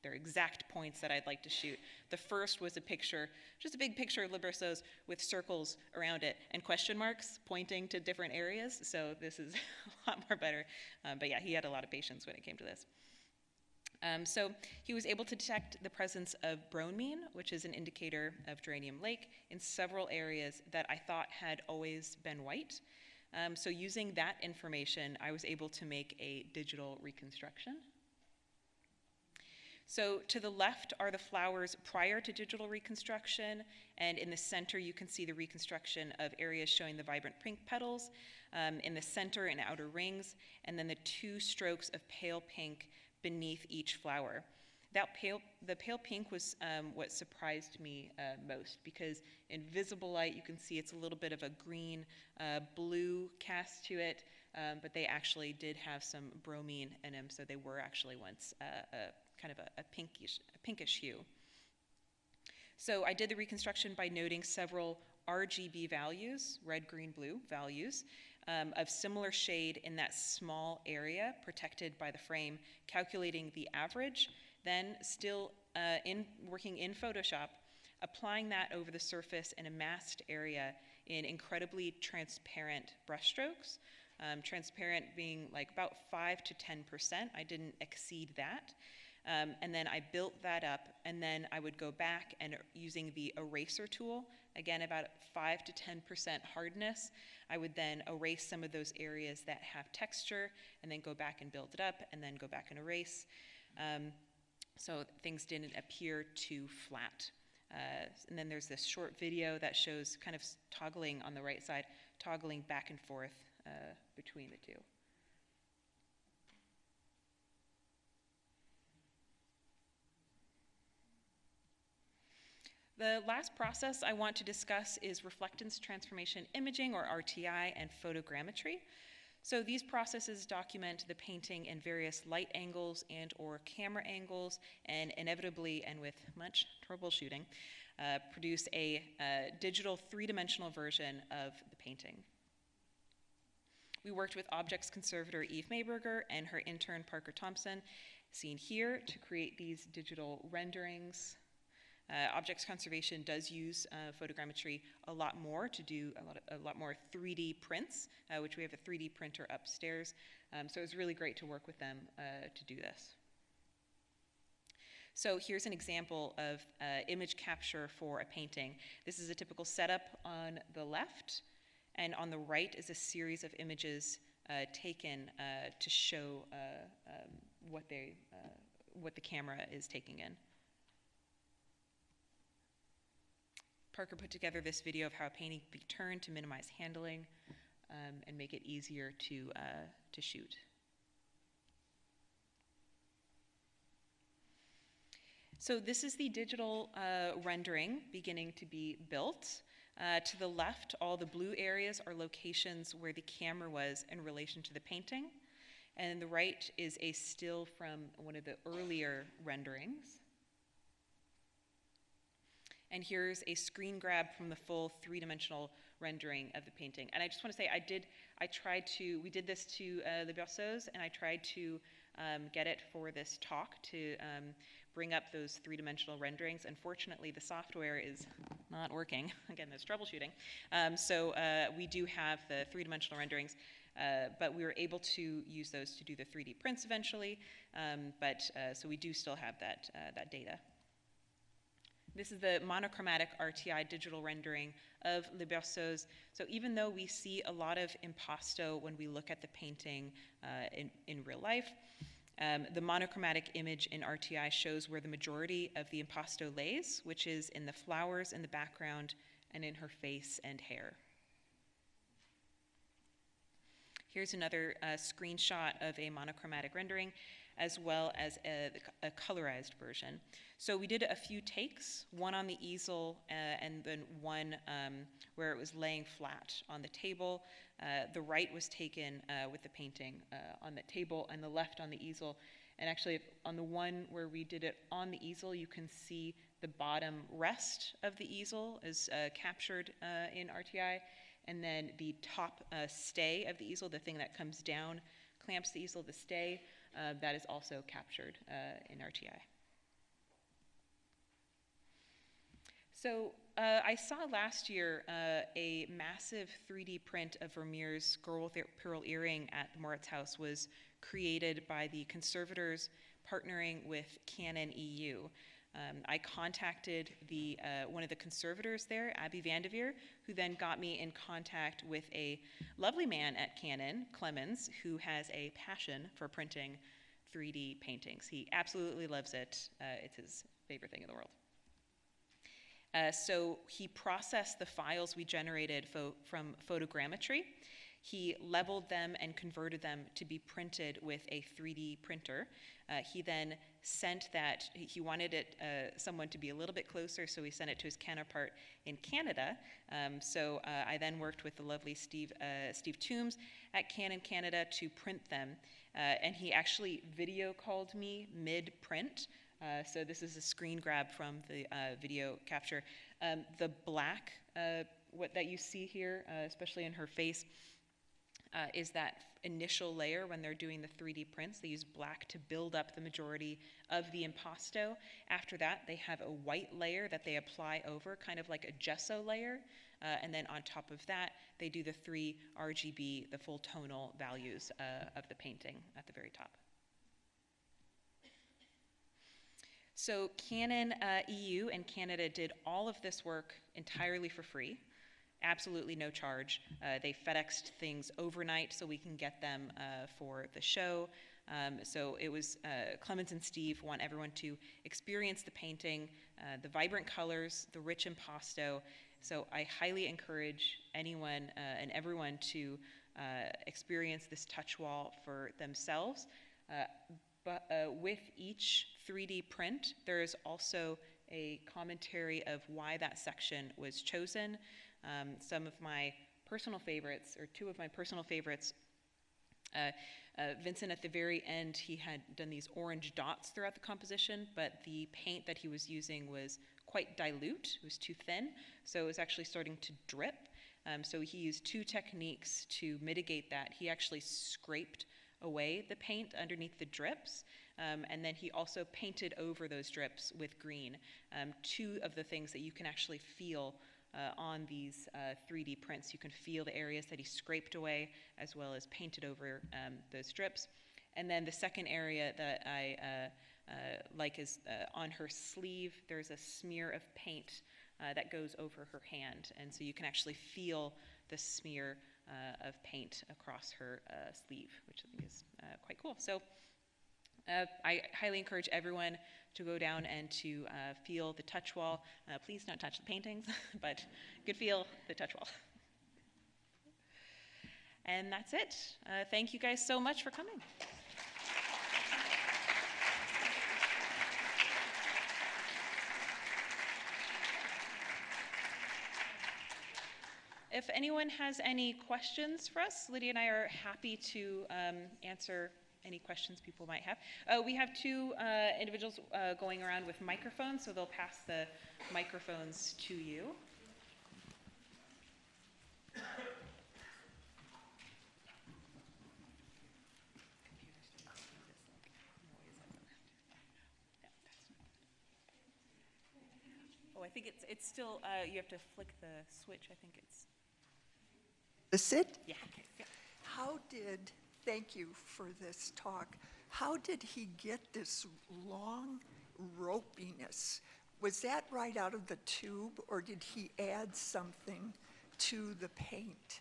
Speaker 2: They're exact points that I'd like to shoot. The first was a picture, just a big picture of Berceuse with circles around it and question marks pointing to different areas. So this is a lot more better. But yeah, he had a lot of patience when it came to this. So he was able to detect the presence of bromine, which is an indicator of Geranium Lake, in several areas that I thought had always been white. So using that information, I was able to make a digital reconstruction. So to the left are the flowers prior to digital reconstruction, and in the center you can see the reconstruction of areas showing the vibrant pink petals, in the center and outer rings, and then the 2 strokes of pale pink beneath each flower. The pale pink was what surprised me most, because in visible light you can see it's a little bit of a green blue cast to it, but they actually did have some bromine in them, so they were actually once kind of a pinkish hue. So I did the reconstruction by noting several RGB values, red, green, blue values, of similar shade in that small area protected by the frame, calculating the average, then still working in Photoshop, applying that over the surface in a masked area in incredibly transparent brushstrokes, transparent being like about 5 to 10%. I didn't exceed that. And then I built that up, and then I would go back and using the eraser tool, again about 5 to 10% hardness, I would then erase some of those areas that have texture, and then go back and build it up, and then go back and erase. So things didn't appear too flat. And then there's this short video that shows kind of toggling on the right side, toggling back and forth between the two. The last process I want to discuss is reflectance transformation imaging, or RTI, and photogrammetry. So these processes document the painting in various light angles and or camera angles, and inevitably, and with much troubleshooting, produce a digital three-dimensional version of the painting. We worked with objects conservator Eve Mayberger and her intern Parker Thompson, seen here, to create these digital renderings. Objects conservation does use photogrammetry a lot more to do a lot more 3D prints, which we have a 3D printer upstairs. So it was really great to work with them to do this. So here's an example of image capture for a painting. This is a typical setup on the left, and on the right is a series of images taken to show what the camera is taking in. Parker put together this video of how a painting can be turned to minimize handling and make it easier to shoot. So this is the digital rendering beginning to be built. To the left, all the blue areas are locations where the camera was in relation to the painting. And the right is a still from one of the earlier renderings. And here's a screen grab from the full three-dimensional rendering of the painting. And I just want to say, we did this to the Berceuse, and I tried to get it for this talk to bring up those three-dimensional renderings. Unfortunately, the software is not working. Again, there's troubleshooting. So we do have the three-dimensional renderings, but we were able to use those to do the 3D prints eventually. So we do still have that data. This is the monochromatic RTI digital rendering of Le Berceuse. So even though we see a lot of impasto when we look at the painting in real life, the monochromatic image in RTI shows where the majority of the impasto lays, which is in the flowers in the background and in her face and hair. Here's another screenshot of a monochromatic rendering, as well as a colorized version. So we did a few takes, one on the easel and then one where it was laying flat on the table. The right was taken with the painting on the table and the left on the easel. And actually, on the one where we did it on the easel, you can see the bottom rest of the easel is captured in RTI. And then the top stay of the easel, the thing that comes down, clamps the easel, the stay, that is also captured in RTI. So I saw last year a massive 3D print of Vermeer's girl with pearl earring at the Moritz House was created by the conservators partnering with Canon EU. I contacted one of the conservators there, Abby Vandeveer, who then got me in contact with a lovely man at Canon, Clemens, who has a passion for printing 3D paintings. He absolutely loves it. It's his favorite thing in the world. So he processed the files we generated from photogrammetry. He leveled them and converted them to be printed with a 3D printer. He then sent that, he wanted someone to be a little bit closer, so he sent it to his counterpart in Canada. So I then worked with the lovely Steve Toombs at Canon Canada to print them. And he actually video called me mid-print. So this is a screen grab from the video capture. The black, what that you see here, especially in her face, is that initial layer when they're doing the 3D prints. They use black to build up the majority of the impasto. After that, they have a white layer that they apply over, kind of like a gesso layer. And then on top of that, they do the 3 RGB, the full tonal values of the painting at the very top. So Canon EU and Canada did all of this work entirely for free. Absolutely no charge. They FedExed things overnight so we can get them for the show. So it was Clemens and Steve want everyone to experience the painting, the vibrant colors, the rich impasto. So I highly encourage anyone and everyone to experience this touch wall for themselves. But with each 3D print, there is also a commentary of why that section was chosen. Some of my personal favorites, or two of my personal favorites, Vincent, at the very end, he had done these orange dots throughout the composition, but the paint that he was using was quite dilute. It was too thin, so it was actually starting to drip. So he used two techniques to mitigate that. He actually scraped away the paint underneath the drips, and then he also painted over those drips with green. Two of the things that you can actually feel on these 3D prints. You can feel the areas that he scraped away as well as painted over those strips. And then the second area that I like is on her sleeve, there's a smear of paint that goes over her hand. And so you can actually feel the smear of paint across her sleeve, which I think is quite cool. So I highly encourage everyone to go down and to feel the touch wall. Please don't touch the paintings, but you could feel the touch wall. And that's it. Thank you guys so much for coming. If anyone has any questions for us, Lydia and I are happy to answer any questions people might have. We have two individuals going around with microphones, so they'll pass the microphones to you. Oh, I think it's still, you have to flick the switch. I think it's...
Speaker 3: Is it?
Speaker 2: Yeah.
Speaker 3: Thank you for this talk. How did he get this long ropiness? Was that right out of the tube, or did he add something to the paint?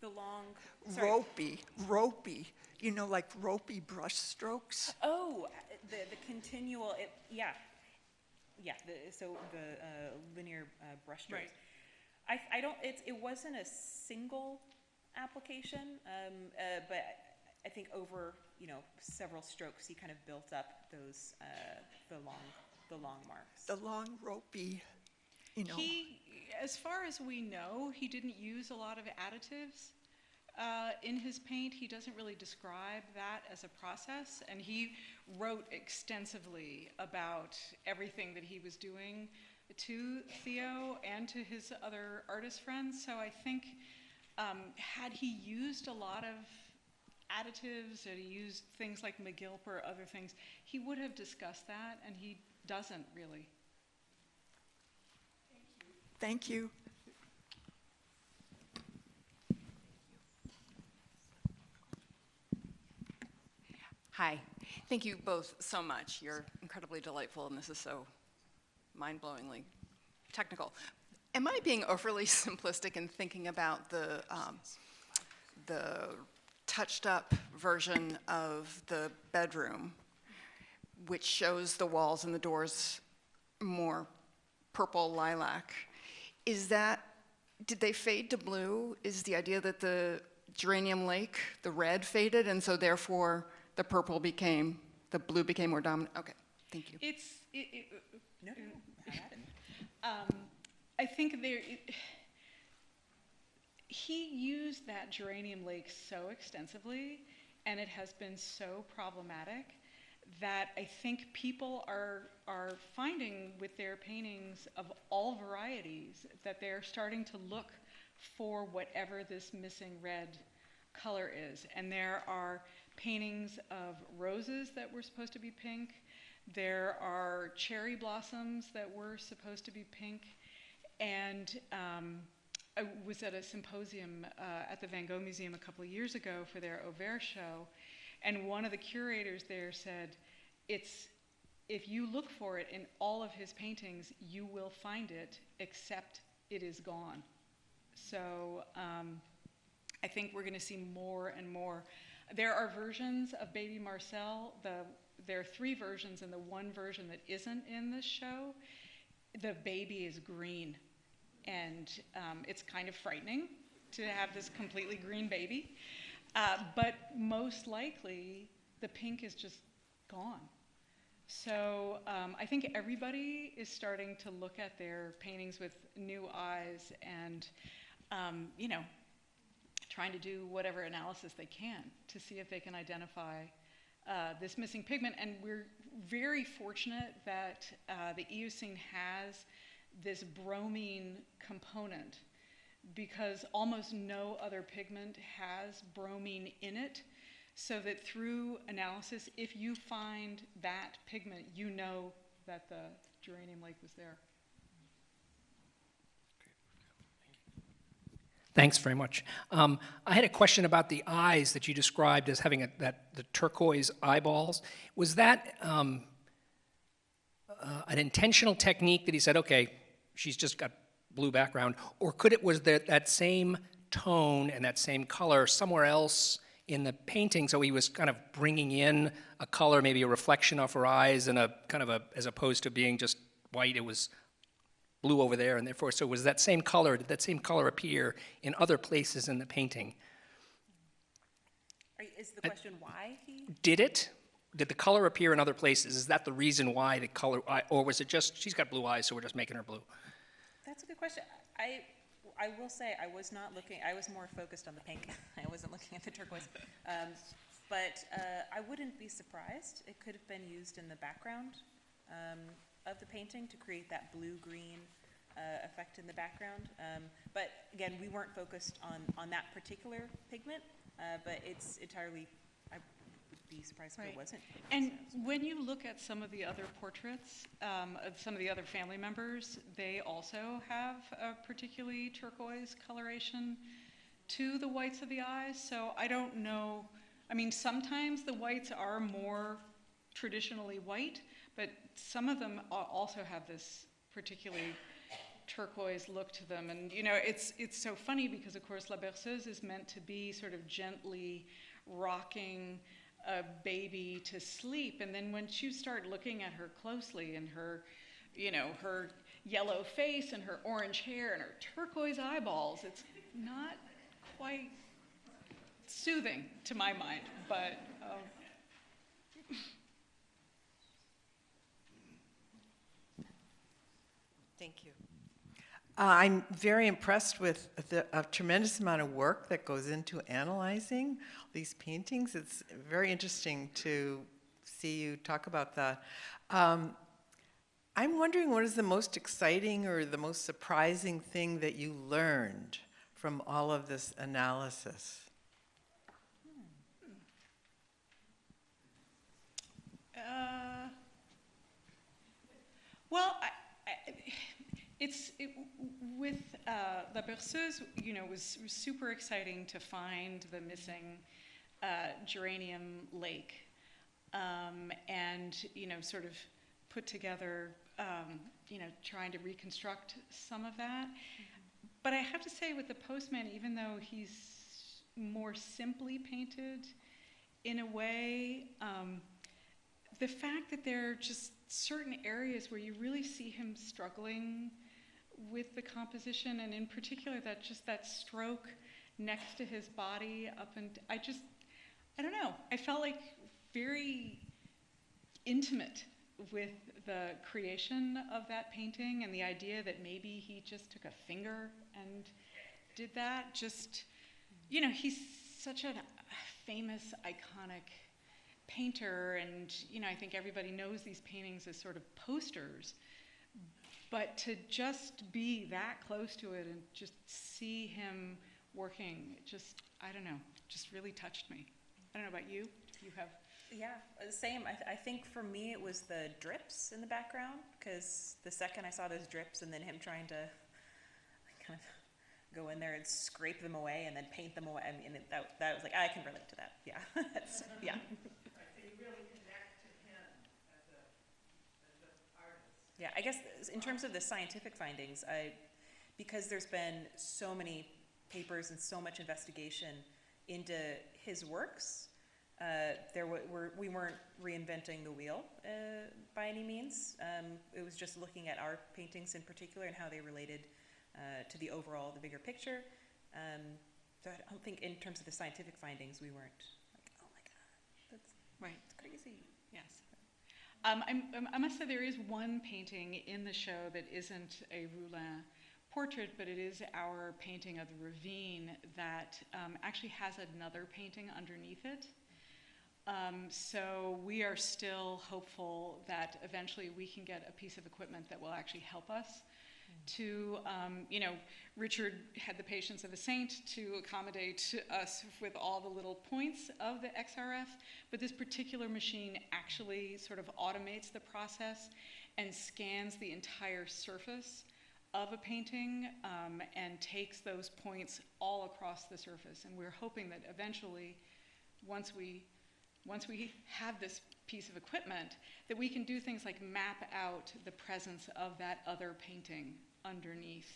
Speaker 2: The long... Sorry.
Speaker 3: Ropey, you know, like ropey brush strokes?
Speaker 2: Oh, the continual, yeah. Yeah, so the linear brush strokes. Right. I don't, it wasn't a single application, but I think over, several strokes, he kind of built up those, the long marks.
Speaker 3: The long ropey,
Speaker 1: He, as far as we know, he didn't use a lot of additives in his paint. He doesn't really describe that as a process, and he wrote extensively about everything that he was doing to Theo and to his other artist friends. So I think had he used a lot of additives, and he used things like McGilp or other things, he would have discussed that, and he doesn't really.
Speaker 3: Thank you.
Speaker 4: Hi. Thank you both so much. You're incredibly delightful, and this is so mind-blowingly technical. Am I being overly simplistic in thinking about the touched-up version of the bedroom, which shows the walls and the doors more purple lilac? Did they fade to blue? Is the idea that the geranium lake, the red faded, and so therefore the blue became more dominant? Okay, thank you.
Speaker 2: No.
Speaker 1: I think he used that geranium lake so extensively, and it has been so problematic that I think people are finding with their paintings of all varieties that they're starting to look for whatever this missing red color is. And there are paintings of roses that were supposed to be pink. There are cherry blossoms that were supposed to be pink. And I was at a symposium at the Van Gogh Museum a couple of years ago for their Auvert show, and one of the curators there said, if you look for it in all of his paintings, you will find it, except it is gone. So I think we're going to see more and more. There are versions of Baby Marcel. There are 3 versions, and the one version that isn't in this show, the baby is green. And it's kind of frightening to have this completely green baby. But most likely, the pink is just gone. So I think everybody is starting to look at their paintings with new eyes and, you know, trying to do whatever analysis they can to see if they can identify this missing pigment. And we're very fortunate that the Eocene has this bromine component because almost no other pigment has bromine in it. So that through analysis, if you find that pigment, you know that the geranium lake was there.
Speaker 5: Thanks very much. I had a question about the eyes that you described as having the turquoise eyeballs. Was that an intentional technique that he said, okay, she's just got blue background, or was that same tone and that same color somewhere else in the painting, so he was kind of bringing in a color, maybe a reflection of her eyes, and as opposed to being just white, it was blue over there, and therefore, so was that same color, did that same color appear in other places in the painting?
Speaker 2: Is the question why he?
Speaker 5: Did it? Did the color appear in other places? Is that the reason why the color, or was it just, she's got blue eyes, so we're just making her blue?
Speaker 2: That's a good question. I will say I was not looking, I was more focused on the pink. I wasn't looking at the turquoise. But I wouldn't be surprised. It could have been used in the background of the painting to create that blue-green effect in the background. But again, we weren't focused on that particular pigment, but it's entirely, I would be surprised if it wasn't.
Speaker 1: And when you look at some of the other portraits of some of the other family members, they also have a particularly turquoise coloration to the whites of the eyes. So I don't know. I mean, sometimes the whites are more traditionally white, but some of them also have this particularly turquoise look to them. And, you know, it's so funny because, of course, La Berceuse is meant to be sort of gently rocking a baby to sleep. And then once you start looking at her closely and her, you know, her yellow face and her orange hair and her turquoise eyeballs, it's not quite soothing to my mind, but
Speaker 6: Thank you. I'm very impressed with a tremendous amount of work that goes into analyzing these paintings. It's very interesting to see you talk about that. I'm wondering, what is the most exciting or the most surprising thing that you learned from all of this analysis?
Speaker 1: Well, with La Berceuse, you know, it was super exciting to find the missing geranium lake, and, you know, sort of put together, you know, trying to reconstruct some of that. But I have to say, with the postman, even though he's more simply painted, in a way, the fact that there are just certain areas where you really see him struggling with the composition, and in particular that stroke next to his body up, and I don't know, I felt like very intimate with the creation of that painting, and the idea that maybe he just took a finger and did that. Just, you know, he's such a famous, iconic painter, and, you know, I think everybody knows these paintings as sort of posters, but to just be that close to it and just see him working, just, I don't know, just really touched me. I don't know about you. Do you have?
Speaker 2: Yeah, same. I think for me it was the drips in the background, because the second I saw those drips and then him trying to kind of go in there and scrape them away and then paint them away, I mean, that was like, I can relate to that. Yeah, yeah. Yeah, I guess in terms of the scientific findings, because there's been so many papers and so much investigation into his works, we weren't reinventing the wheel by any means. It was just looking at our paintings in particular and how they related to the bigger picture. So I don't think in terms of the scientific findings, we weren't like, oh my God, that's
Speaker 1: Right.
Speaker 2: crazy.
Speaker 1: Yes. I must say there is one painting in the show that isn't a Roulin portrait, but it is our painting of the ravine that actually has another painting underneath it. So we are still hopeful that eventually we can get a piece of equipment that will actually help us to, Richard had the patience of a saint to accommodate us with all the little points of the XRF, but this particular machine actually sort of automates the process and scans the entire surface of a painting and takes those points all across the surface. And we're hoping that eventually, once we have this piece of equipment, that we can do things like map out the presence of that other painting underneath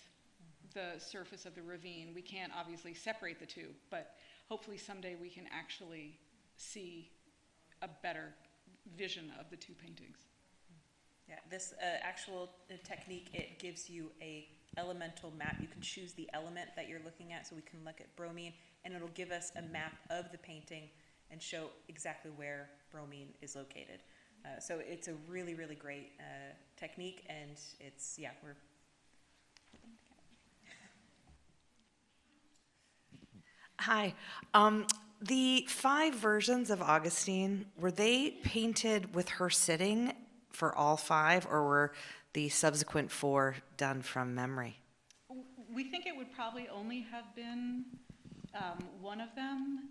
Speaker 1: the surface of the ravine. We can't obviously separate the two, but hopefully someday we can actually see a better vision of the two paintings.
Speaker 2: Yeah, this actual technique, it gives you a elemental map. You can choose the element that you're looking at, so we can look at bromine, and it'll give us a map of the painting and show exactly where bromine is located. So it's a really, really great technique, and it's, yeah, we're...
Speaker 7: Hi. The 5 versions of Augustine, were they painted with her sitting for all 5, or were the subsequent 4 done from memory?
Speaker 1: We think it would probably only have been one of them.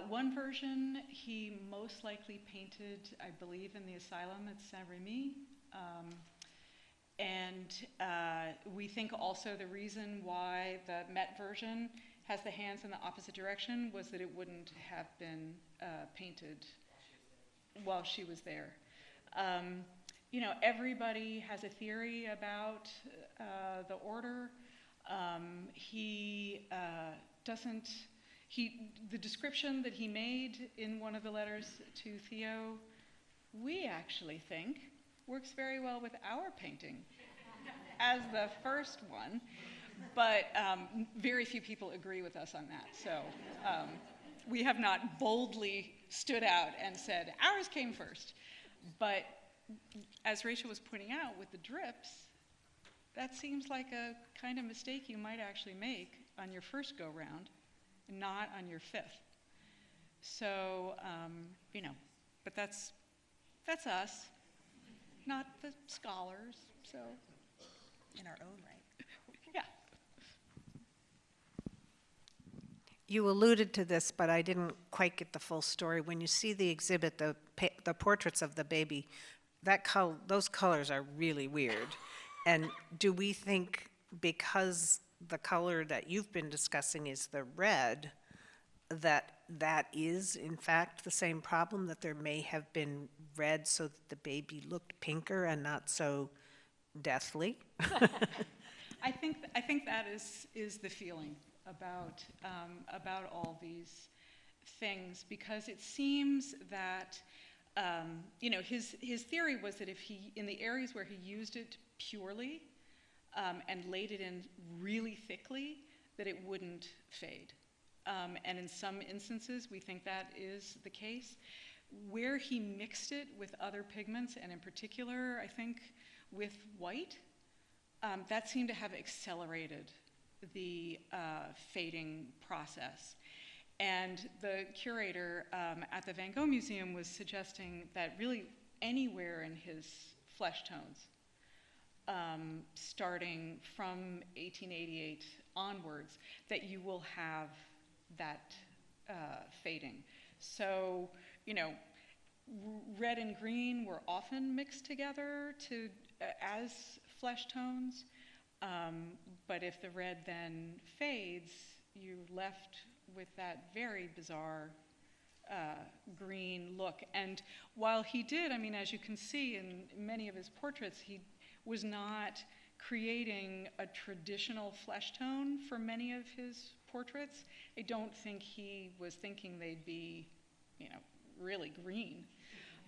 Speaker 1: One version he most likely painted, I believe, in the asylum at Saint-Rémy. And we think also the reason why the Met version has the hands in the opposite direction was that it wouldn't have been painted while she was there. Everybody has a theory about the order. The description that he made in one of the letters to Theo, we actually think works very well with our painting as the first one, but very few people agree with us on that. So we have not boldly stood out and said, ours came first. But as Rachel was pointing out with the drips, that seems like a kind of mistake you might actually make on your first go-round, not on your 5th. So, but that's us, not the scholars, so.
Speaker 2: In our own right.
Speaker 1: Yeah.
Speaker 8: You alluded to this, but I didn't quite get the full story. When you see the exhibit, the portraits of the baby, those colors are really weird. And do we think because the color that you've been discussing is the red, that is in fact the same problem, that there may have been red so that the baby looked pinker and not so deathly?
Speaker 1: I think that is the feeling about all these things, because it seems that his theory was that if he, in the areas where he used it purely and laid it in really thickly, that it wouldn't fade. And in some instances, we think that is the case. Where he mixed it with other pigments, and in particular, I think with white, that seemed to have accelerated the fading process. And the curator at the Van Gogh Museum was suggesting that really anywhere in his flesh tones, starting from 1888 onwards, that you will have that fading. So, red and green were often mixed together as flesh tones, but if the red then fades, you're left with that very bizarre green look. And while he did, as you can see in many of his portraits, he was not creating a traditional flesh tone for many of his portraits. I don't think he was thinking they'd be, really green.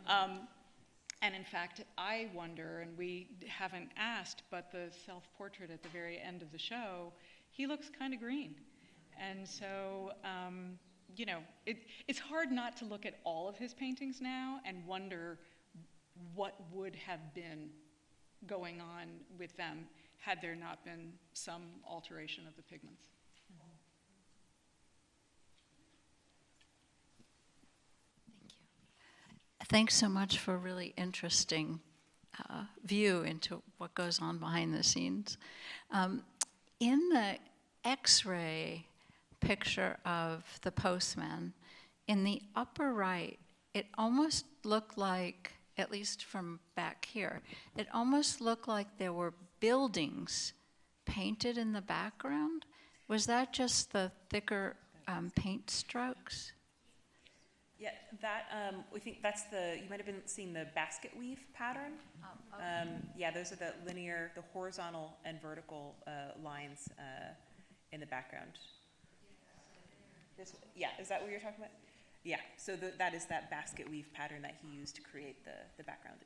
Speaker 1: And in fact, I wonder, and we haven't asked, but the self-portrait at the very end of the show, he looks kind of green. And so, it's hard not to look at all of his paintings now and wonder, what would have been going on with them had there not been some alteration of the pigments.
Speaker 9: Thanks so much for a really interesting view into what goes on behind the scenes. In the X-ray picture of the postman, in the upper right, it almost looked like, at least from back here, it almost looked like there were buildings painted in the background. Was that just the thicker paint strokes?
Speaker 2: Yeah, that, we think that's you might have been seeing the basket weave pattern.
Speaker 9: Oh, okay.
Speaker 2: Yeah, those are the linear, the horizontal and vertical lines in the background. Yeah, is that what you're talking about? Yeah, so that is that basket weave pattern that he used to create the background.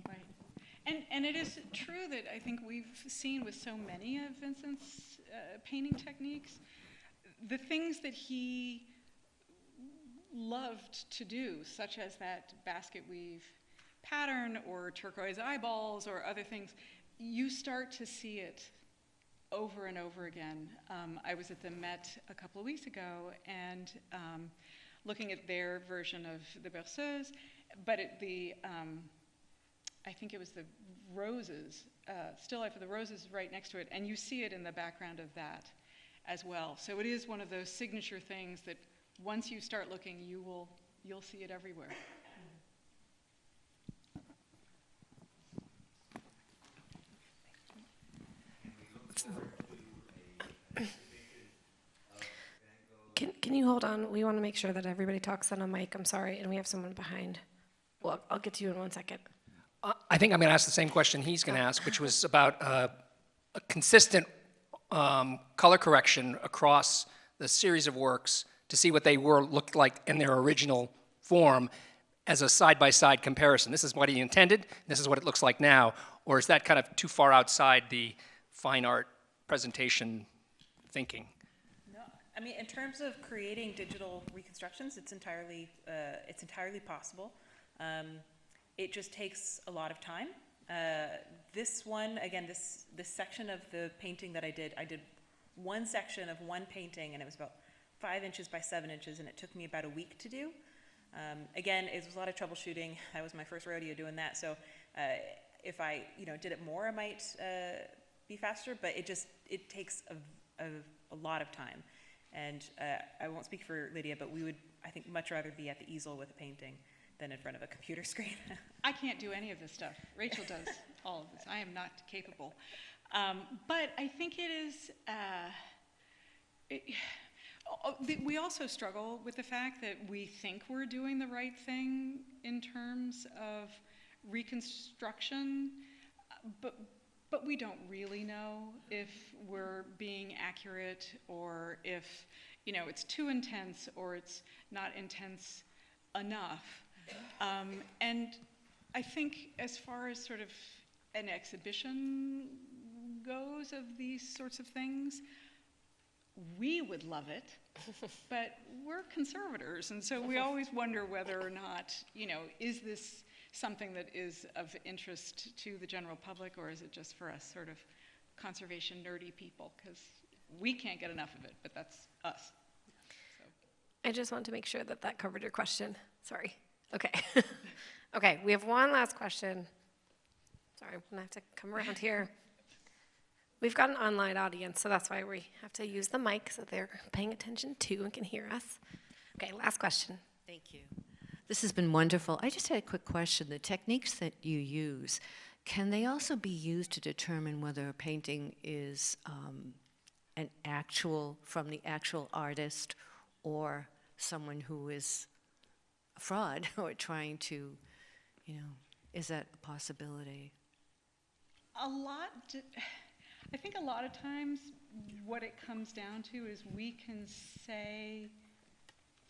Speaker 1: Right. And it is true that I think we've seen with so many of Vincent's painting techniques, the things that he loved to do, such as that basket weave pattern or turquoise eyeballs or other things, you start to see it over and over again. I was at the Met a couple of weeks ago and looking at their version of the Berceuse, but I think it was the roses, still life of the roses right next to it, and you see it in the background of that as well. So it is one of those signature things that once you start looking, you'll see it everywhere.
Speaker 10: Can you hold on? We want to make sure that everybody talks on a mic. I'm sorry, and we have someone behind. Well, I'll get to you in 1 second.
Speaker 5: I think I'm going to ask the same question he's going to ask, which was about a consistent color correction across the series of works to see what they looked like in their original form as a side-by-side comparison. This is what he intended, this is what it looks like now, or is that kind of too far outside the fine art presentation thinking?
Speaker 2: No, I mean, in terms of creating digital reconstructions, it's entirely possible. It just takes a lot of time. This one, again, this section of the painting that I did one section of one painting, and it was about 5 inches by 7 inches, and it took me about a week to do. Again, it was a lot of troubleshooting. That was my first rodeo doing that, so if I did it more, I might be faster, but it takes a lot of time. And I won't speak for Lydia, but we would, I think, much rather be at the easel with a painting than in front of a computer screen.
Speaker 1: I can't do any of this stuff. Rachel does all of this. I am not capable. But I think it is, we also struggle with the fact that we think we're doing the right thing in terms of reconstruction, but we don't really know if we're being accurate or if it's too intense or it's not intense enough. And I think as far as sort of an exhibition goes of these sorts of things, we would love it, but we're conservators, and so we always wonder whether or not, is this something that is of interest to the general public, or is it just for us sort of conservation nerdy people? Because we can't get enough of it, but that's us. So.
Speaker 10: I just want to make sure that covered your question. Sorry. Okay. Okay, we have one last question. Sorry, I'm gonna have to come around here. We've got an online audience, so that's why we have to use the mic so they're paying attention too and can hear us. Okay, last question.
Speaker 11: Thank you. This has been wonderful. I just had a quick question. The techniques that you use, can they also be used to determine whether a painting is from the actual artist or someone who is a fraud or trying to, is that a possibility?
Speaker 1: I think a lot of times what it comes down to is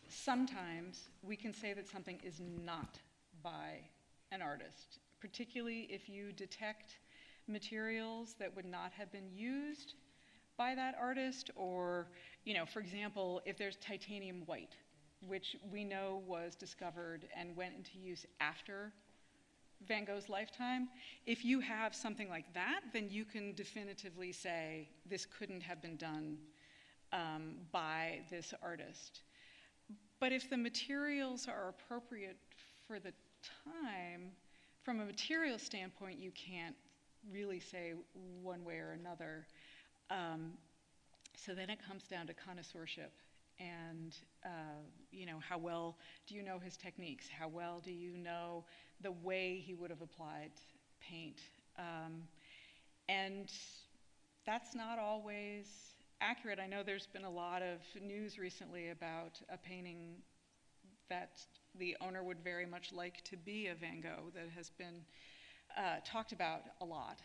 Speaker 1: sometimes we can say that something is not by an artist, particularly if you detect materials that would not have been used by that artist, or, for example, if there's titanium white, which we know was discovered and went into use after Van Gogh's lifetime. If you have something like that, then you can definitively say this couldn't have been done by this artist. But if the materials are appropriate for the time, from a material standpoint, you can't really say one way or another. So then it comes down to connoisseurship and, how well do you know his techniques? How well do you know the way he would have applied paint? And that's not always accurate. I know there's been a lot of news recently about a painting that the owner would very much like to be a Van Gogh that has been talked about a lot.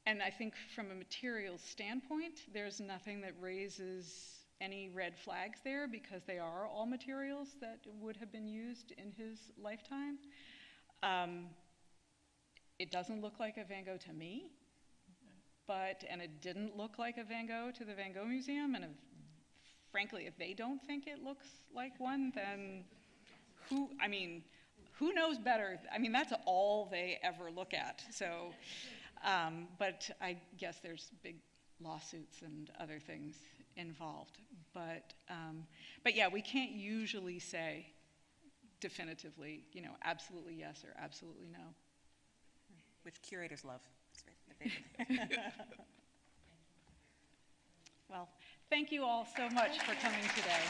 Speaker 1: And I think from a materials standpoint, there's nothing that raises any red flags there because they are all materials that would have been used in his lifetime. It doesn't look like a Van Gogh to me, and it didn't look like a Van Gogh to the Van Gogh Museum, and frankly, if they don't think it looks like one, then who knows better? I mean, that's all they ever look at. So, but I guess there's big lawsuits and other things involved. But yeah, we can't usually say definitively, absolutely yes or absolutely no.
Speaker 2: Which curators love.
Speaker 1: Well, thank you all so much for coming today.